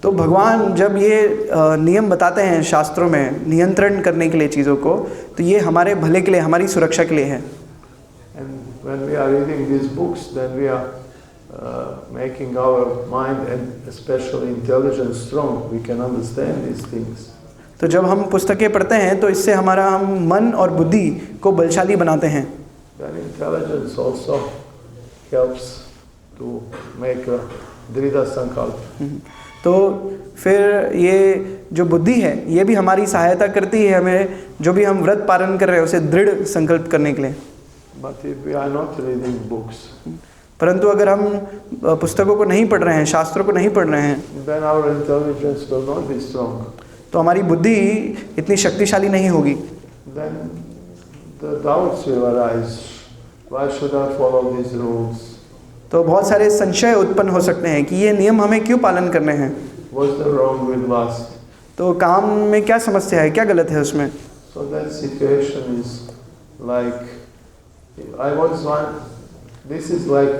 तो भगवान जब ये नियम बताते हैं शास्त्रों में नियंत्रण करने के लिए चीज़ों को, तो ये हमारे भले के लिए, हमारी सुरक्षा के लिए है। And when we are reading these books, then we are making our mind and especially intelligence strong. We can understand these things. तो जब हम पुस्तकें पढ़ते हैं तो इससे हमारा हम मन और बुद्धि को बलशाली बनाते हैं। Then intelligence also helps to make a dridha sankalpa. तो फिर ये जो बुद्धि है ये भी हमारी सहायता करती है हमें, जो भी हम व्रत पालन कर रहे हैं उसे दृढ़ संकल्प करने के लिए। But if we are not reading books, परंतु अगर हम पुस्तकों को नहीं पढ़ रहे हैं, शास्त्रों को नहीं पढ़ रहे हैं, then our intelligence will not be strong. तो हमारी बुद्धि इतनी शक्तिशाली नहीं होगी। Then the doubts will arise. Why should I follow these rules? तो बहुत सारे संशय उत्पन्न हो सकते हैं कि ये नियम हमें क्यों पालन करने हैं। What's the wrong with lust? तो काम में क्या समस्या है, क्या गलत है उसमें? So that situation is like, I was one, this is like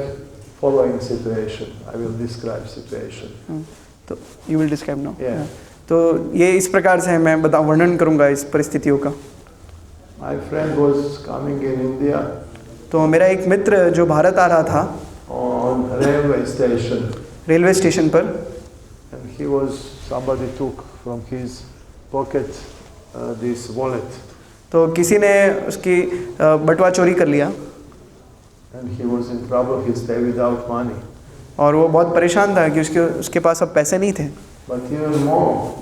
following situation. I will describe situation. तो you will describe now. Yeah. तो ये इस प्रकार से है, मैं वर्णन करूँगा इस परिस्थितियों का। My friend was coming in India तो मेरा एक मित्र जो भारत आ रहा था on railway station, railway station पर, and he was, somebody took from his pocket this wallet, तो किसी ने उसकी बटुआ चोरी कर लिया and he was in trouble. He stayed without money. और वो बहुत परेशान था कि उसके पास अब पैसे नहीं थे। But even more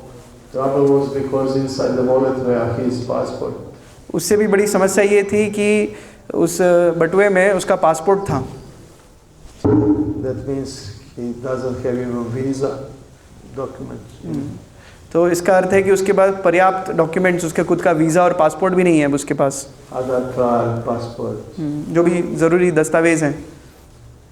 trouble was because inside the wallet were his passport. उससे भी बड़ी समस्या ये थी कि उस बटुए में उसका पासपोर्ट था। That means he doesn't have even visa documents. तो इसका अर्थ है कि उसके पास पर्याप्त डॉक्यूमेंट्स, उसके खुद का वीज़ा और पासपोर्ट भी नहीं है उसके पास, Aadhaar card, passport. जो भी ज़रूरी दस्तावेज़ हैं।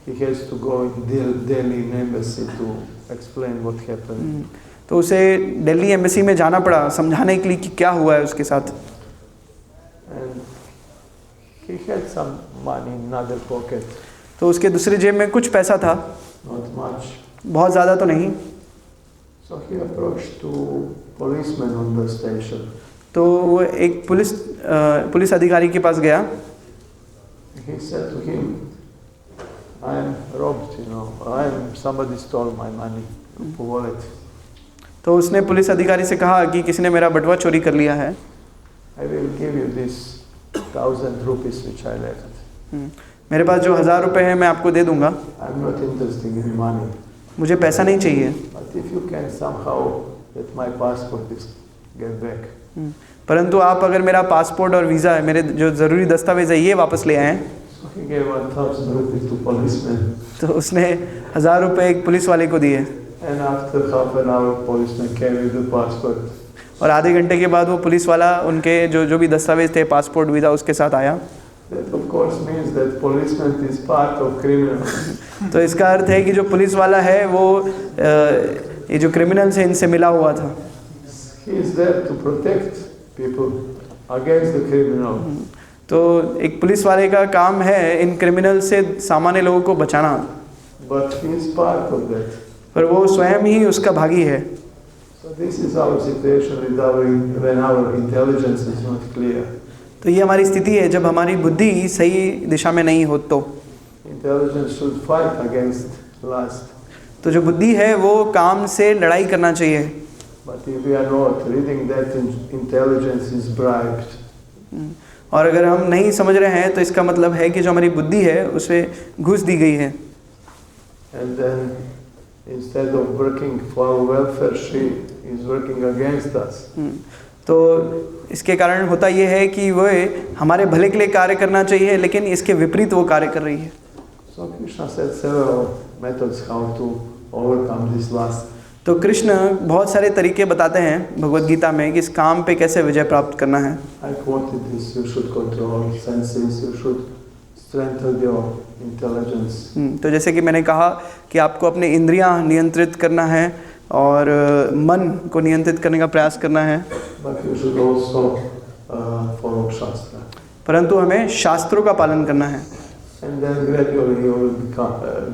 He has to go in Delhi embassy to explain what happened. तो उसे दिल्ली एम्बेसी में जाना पड़ा समझाने के लिए कि क्या हुआ है उसके साथ। And he had some money in another pocket, तो उसके दूसरे जेब में कुछ पैसा था, not much. बहुत ज़्यादा तो नहीं। So he approached two policemen on the station. तो वो एक पुलिस अधिकारी के पास गया। He said to him, I am robbed, somebody stole my money, wallet. तो उसने पुलिस अधिकारी से कहा कि किसी ने मेरा बटुआ चोरी कर लिया है। I will give you this 1,000 rupees which I left. मेरे पास जो 1000 रुपये हैं मैं आपको दे दूंगा, I'm not interested in money. मुझे पैसा नहीं चाहिए। But if you can somehow that my passport is get back. परंतु आप अगर मेरा पासपोर्ट और वीज़ा है, मेरे जो ज़रूरी दस्तावेज़ है, ये वापस ले आएँ। So he gave 1,000 rupees to policeman. तो उसने 1000 रुपये एक पुलिस वाले को दिए, And after half an hour, policeman came with the passport. और आधे घंटे के बाद वो पुलिस वाला उनके जो भी दस्तावेज़ थे, पासपोर्ट वीज़ा, उसके साथ आया। That of course means that policeman is part of criminal. तो इसका अर्थ है कि जो पुलिस वाला है वो ये जो क्रिमिनल्स हैं इनसे मिला हुआ था। He is there to protect people against the criminal. तो एक पुलिस वाले का काम है इन क्रिमिनल से सामान्य लोगों को बचाना, But he is part of that. पर वो स्वयं ही उसका भागी है। So this is our situation with when our intelligence is not clear. तो ये हमारी स्थिति है जब हमारी बुद्धि सही दिशा में नहीं हो तो। Intelligence should fight against lust. तो जो बुद्धि है वो काम से लड़ाई करना चाहिए। But if we are not reading that intelligence is bribed. और अगर हम नहीं समझ रहे हैं तो इसका मतलब है कि जो हमारी बुद्धि है उसे घूस दी गई है। And then instead of working for our welfare, she is working against us. तो इसके कारण होता ये है कि वो हमारे भले के लिए कार्य करना चाहिए, लेकिन इसके विपरीत वो कार्य कर रही है। So Krishna said several methods how to overcome this lust. तो कृष्ण बहुत सारे तरीके बताते हैं भगवद गीता में कि इस काम पे कैसे विजय प्राप्त करना है। I quoted this: you should control senses, you should strengthen your intelligence. तो जैसे कि मैंने कहा कि आपको अपने इंद्रियां नियंत्रित करना है और मन को नियंत्रित करने का प्रयास करना है। But you should also follow Shastra. परंतु हमें शास्त्रों का पालन करना है। And then gradually you will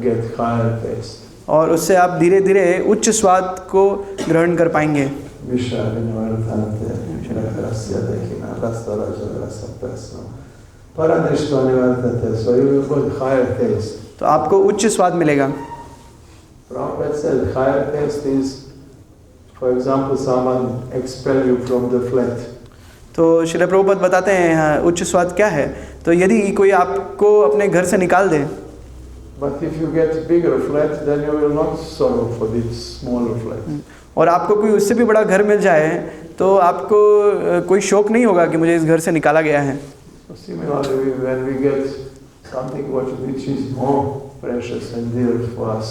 get higher taste. और उससे आप धीरे धीरे उच्च स्वाद को ग्रहण कर पाएंगे। तो आपको उच्च स्वाद मिलेगा। Prabhupada said higher taste is, for example, someone expel you from the flat. तो श्रील प्रभुपाद बताते हैं उच्च स्वाद क्या है। तो यदि कोई आपको अपने घर से निकाल दे, But if you get bigger flat, then you will not sorrow for this smaller flat. और आपको कोई उससे भी बड़ा घर मिल जाए तो आपको कोई शौक नहीं होगा कि मुझे इस घर से निकाला गया है। So similarly, when we get something which is more precious and dear for us,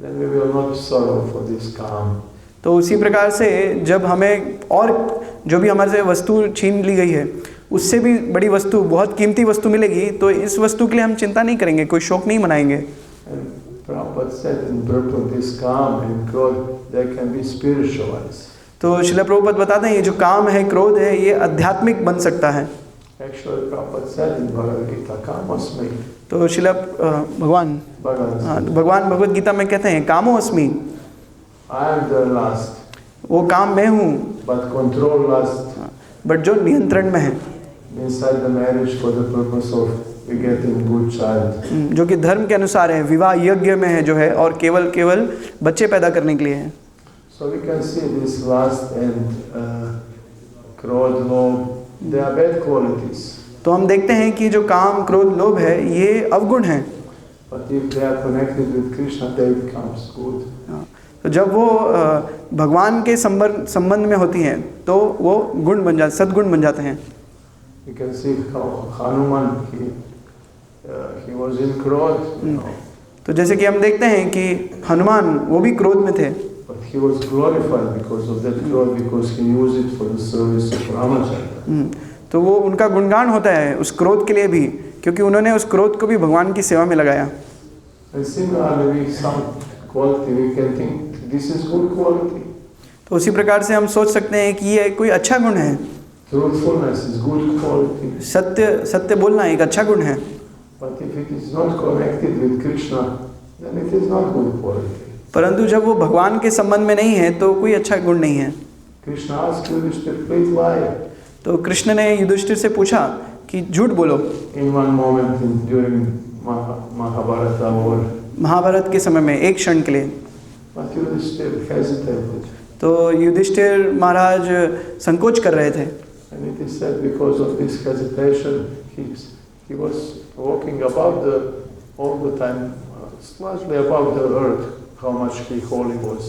then we will not sorrow for this काम। तो उसी प्रकार से जब हमें और जो भी हमारे से वस्तु छीन ली गई है उससे भी बड़ी वस्तु, बहुत कीमती वस्तु मिलेगी, तो इस वस्तु के लिए हम चिंता नहीं करेंगे, कोई शौक नहीं मनाएंगे। तो श्रील प्रभुपाद बताते हैं ये जो काम है, क्रोध है, ये आध्यात्मिक बन सकता है। तो श्रील भगवान भगवद गीता में कहते हैं कामो अस्मि, वो काम मैं हूँ, बट जो नियंत्रण में है, inside the marriage for the purpose of begetting good child. जो कि धर्म के अनुसार है, विवाह यज्ञ में है जो है, और केवल बच्चे पैदा करने के लिए है। So we can see this lust and krodh, lobh, they are bad qualities. तो हम देखते हैं कि जो काम, क्रोध, लोभ है ये अवगुण है। But if they are connected with Krishna, they becomes good. तो जब वो भगवान के संबंध में होती हैं तो वो गुण बन जाते, सद्गुण बन जाते हैं। We can see how Hanuman, he was in krodh, you know. तो जैसे कि हम देखते हैं कि हनुमान वो भी क्रोध में थे, But he was glorified because of that krodh, because he used it for the service of Ramachandra. तो वो उनका गुणगान होता है उस क्रोध के लिए भी, क्योंकि उन्होंने उस क्रोध को भी भगवान की सेवा में लगाया। And similarly, some quality we can think this is good quality. तो उसी प्रकार से हम सोच सकते हैं कि ये कोई अच्छा गुण है। Truthfulness is good quality. सत्य बोलना एक अच्छा गुण है। But if it is not connected with Krishna, then it is not good quality. परंतु जब वो भगवान के संबंध में नहीं है तो कोई अच्छा गुण नहीं है। Krishna asked Yudhishthir, please lie. तो कृष्ण ने युधिष्ठिर से पूछा कि झूठ बोलो। In one moment during Mahabharata war. Mahabharat के समय में एक क्षण के लिए। But Yudhishthir hesitated. तो युधिष्ठिर महाराज संकोच कर रहे थे। And it is said because of this hesitation, he was walking above all the time, slightly above the earth, how much he holy was.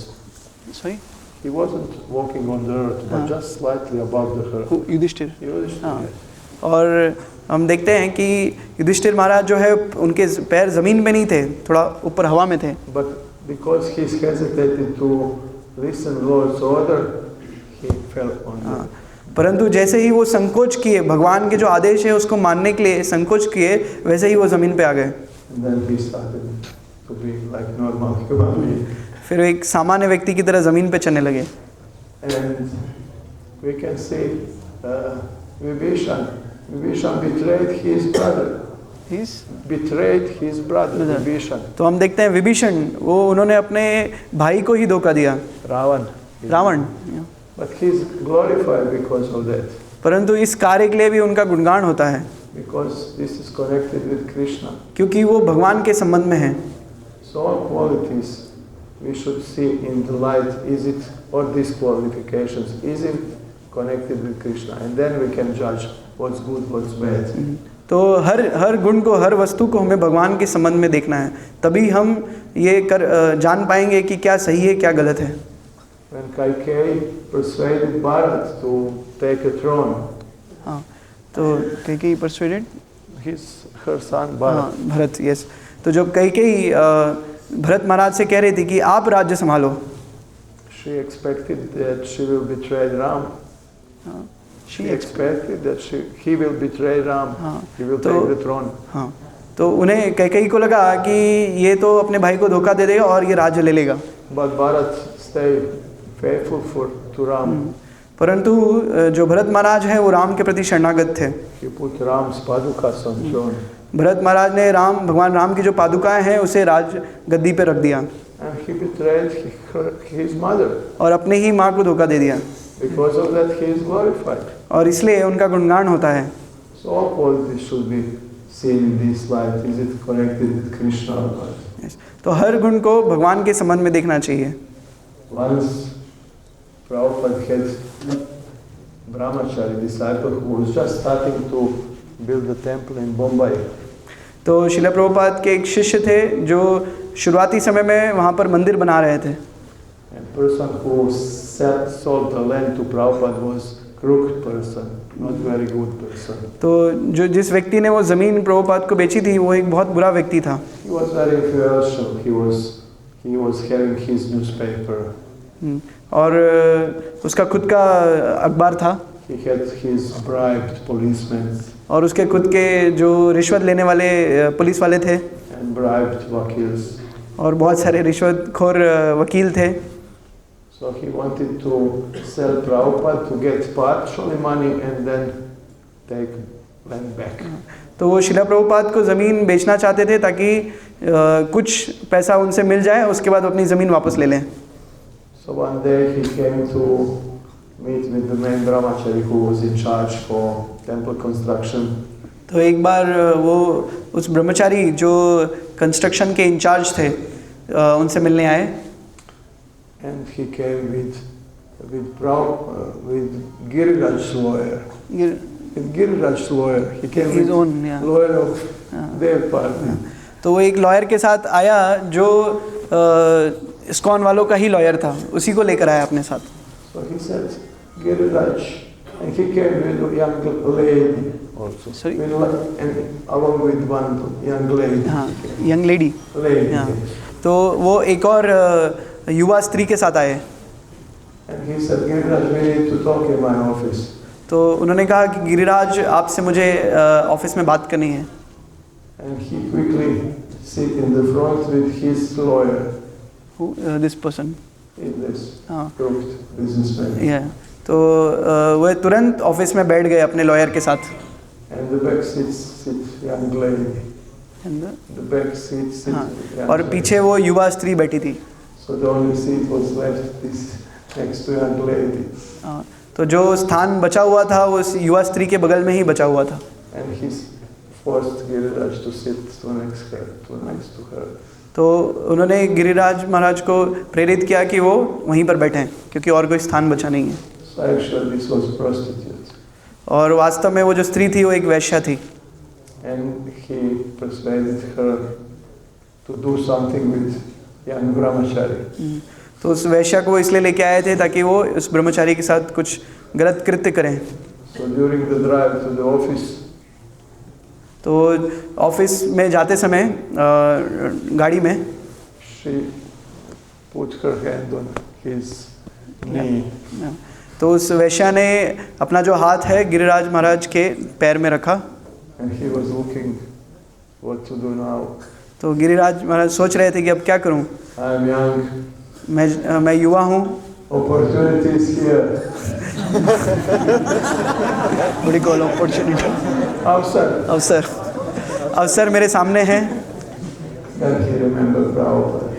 Sorry? He wasn't walking on the earth, but just slightly above the earth. Yudhishthir. Yudhishthira, हाँ। yes. और हम देखते हैं कि युधिष्ठिर महाराज जो है उनके पैर ज़मीन पे नहीं थे, थोड़ा ऊपर हवा में थे। But because he hesitated to listen Lord's order, he fell on the earth. परंतु जैसे ही वो संकोच किए, भगवान के जो आदेश है उसको मानने के लिए संकोच किए, वैसे ही वो ज़मीन पे आ गए। And then he started to be like normal human being. फिर एक सामान्य व्यक्ति की तरह ज़मीन पे चलने लगे। And we can see Vibhishan betrayed his brother. Betrayed his brother, Vibhishan. तो हम देखते हैं विभीषण, वो उन्होंने अपने भाई को ही धोखा दिया, Ravan. But he's glorified because of that. परंतु इस कार्य के लिए भी उनका गुणगान होता है, Because this is connected with Krishna. क्योंकि वो भगवान के संबंध में है। So all qualities we should see in the light. Is it, or these qualifications, is it connected with Krishna? And then we can judge what's good, what's bad. तो हर गुण को, हर वस्तु को हमें भगवान के संबंध में देखना है, तभी हम ये जान पाएंगे कि क्या सही है क्या गलत है। When Kaikeyi persuaded Bharat to take a throne, हाँ, तो Kaikeyi persuaded her son Bharat. Bharat, yes. तो जब कैकेयी भरत महाराज से कह रही थी कि आप राज्य संभालो, She expected that she will betray Ram. She expected that he will betray Ram. He will take the throne. हाँ, तो उन्हें कैकेयी को लगा कि ये तो अपने भाई को धोखा दे देगा और ये राज्य ले लेगा। But Bharat stayed faithful to Ram. परंतु जो भरत महाराज हैं वो राम के प्रति शरणागत थे। He put Ram's padukas on throne. Bharat महाराज ने भगवान राम की जो पादुकाएं हैं उसे राज गद्दी पे रख दिया। And he betrayed his mother. और अपने ही माँ को धोखा दे दिया। Because of that he is glorified. और इसलिए उनका गुणगान होता है। So all qualities should be seen in this light. Is it connected with Krishna or not? Yes. तो हर गुण को भगवान के संबंध में देखना चाहिए। Once Prabhupada had brahmachari disciple who was just starting to build a temple in Bombay. तो शिला प्रभुपाद के एक शिष्य थे जो शुरुआती समय में वहाँ पर मंदिर बना रहे थे। And person who sold the land to Prabhupada was crooked person, not very good person. तो जो जिस व्यक्ति ने वो ज़मीन प्रभुपाद को बेची थी वो एक बहुत बुरा व्यक्ति था। He was very influential. He was having his newspaper. और उसका खुद का अखबार था। He had his bribed policemen. और उसके खुद के जो रिश्वत लेने वाले पुलिस वाले थे। And bribed wakils. और बहुत सारे रिश्वतखोर वकील थे। So he wanted to sell Prabhupada to get partially money and then take land back. तो वो शिला प्रभुपाद को ज़मीन बेचना चाहते थे ताकि कुछ पैसा उनसे मिल जाए, उसके बाद अपनी ज़मीन वापस ले लें। So one day he came to meet with the main brahmachari who was in charge for temple construction. तो एक बार वो उस ब्रह्मचारी जो कंस्ट्रक्शन के इंचार्ज थे उनसे मिलने आए। And he came with Giriraj lawyer. With Giriraj lawyer. He came His with own, yeah. lawyer of their party. तो वो एक लॉयर के साथ आया जो इस्कॉन वालों का ही लॉयर था, उसी को लेकर आया अपने साथ। So he said, Giriraj, and he came with a young lady also. Sorry? And along with one young lady. हाँ, यंग लेडी। Lady. हाँ, तो वो एक और युवा स्त्री के साथ आए। And he said, Giriraj, we need to talk in my office. तो उन्होंने कहा कि गिरिराज आपसे मुझे ऑफिस में बात करनी है। And he quickly sit in the front with his lawyer. Who this person? This हाँ। crooked businessman. Yeah. तो वह तुरंत ऑफिस में बैठ गए अपने लॉयर के साथ। And the back sits young lady. The back sits हाँ, young और lady. पीछे वो युवा स्त्री बैठी थी। So the only seat was left is next to young lady. हाँ, तो जो स्थान बचा हुआ था वो उस युवा स्त्री के बगल में ही बचा हुआ था। And he forced Giriraj to sit next to her. तो उन्होंने गिरिराज महाराज को प्रेरित किया कि वो वहीं पर बैठें क्योंकि और कोई स्थान बचा नहीं है। So actually this was prostitute. और वास्तव में वो जो स्त्री थी वो एक वैश्या थी। And he persuaded her to do something with young brahmachari. तो उस वैश्या को वो इसलिए लेके आए थे ताकि वो उस ब्रह्मचारी के साथ कुछ गलत कृत्य करें। So during the drive to the office, तो ऑफिस में जाते समय गाड़ी में she put her hand on his knee. तो उस वैश्या ने अपना जो हाथ है गिरिराज महाराज के पैर में रखा। And he was looking what to do now. तो गिरिराज महाराज सोच रहे थे कि अब क्या करूं, I am young. मैं युवा हूं, Opportunity is here. बड़ी कॉल अपॉर्चुनिटी, Outside. अवसर मेरे सामने है। Then he remembered Prabhupada.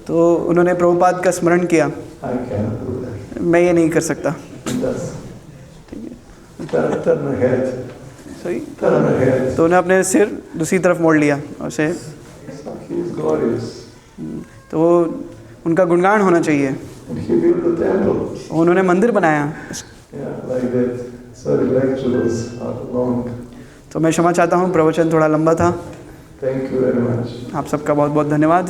तो उन्होंने प्रभुपाद का स्मरण किया, I cannot do that. मैं ये नहीं कर सकता। Just turn ahead. सही। Turn ahead. तो उन्हें अपने सिर दूसरी तरफ मोड़ लिया और से So he is glorious. तो उनका गुणगान होना चाहिए। And he built the temple. उन्होंने मंदिर बनाया। Yeah, like that. Sorry, lectures are long. तो मैं क्षमा चाहता हूँ, प्रवचन थोड़ा लंबा था। Thank you very much. आप सबका बहुत बहुत धन्यवाद।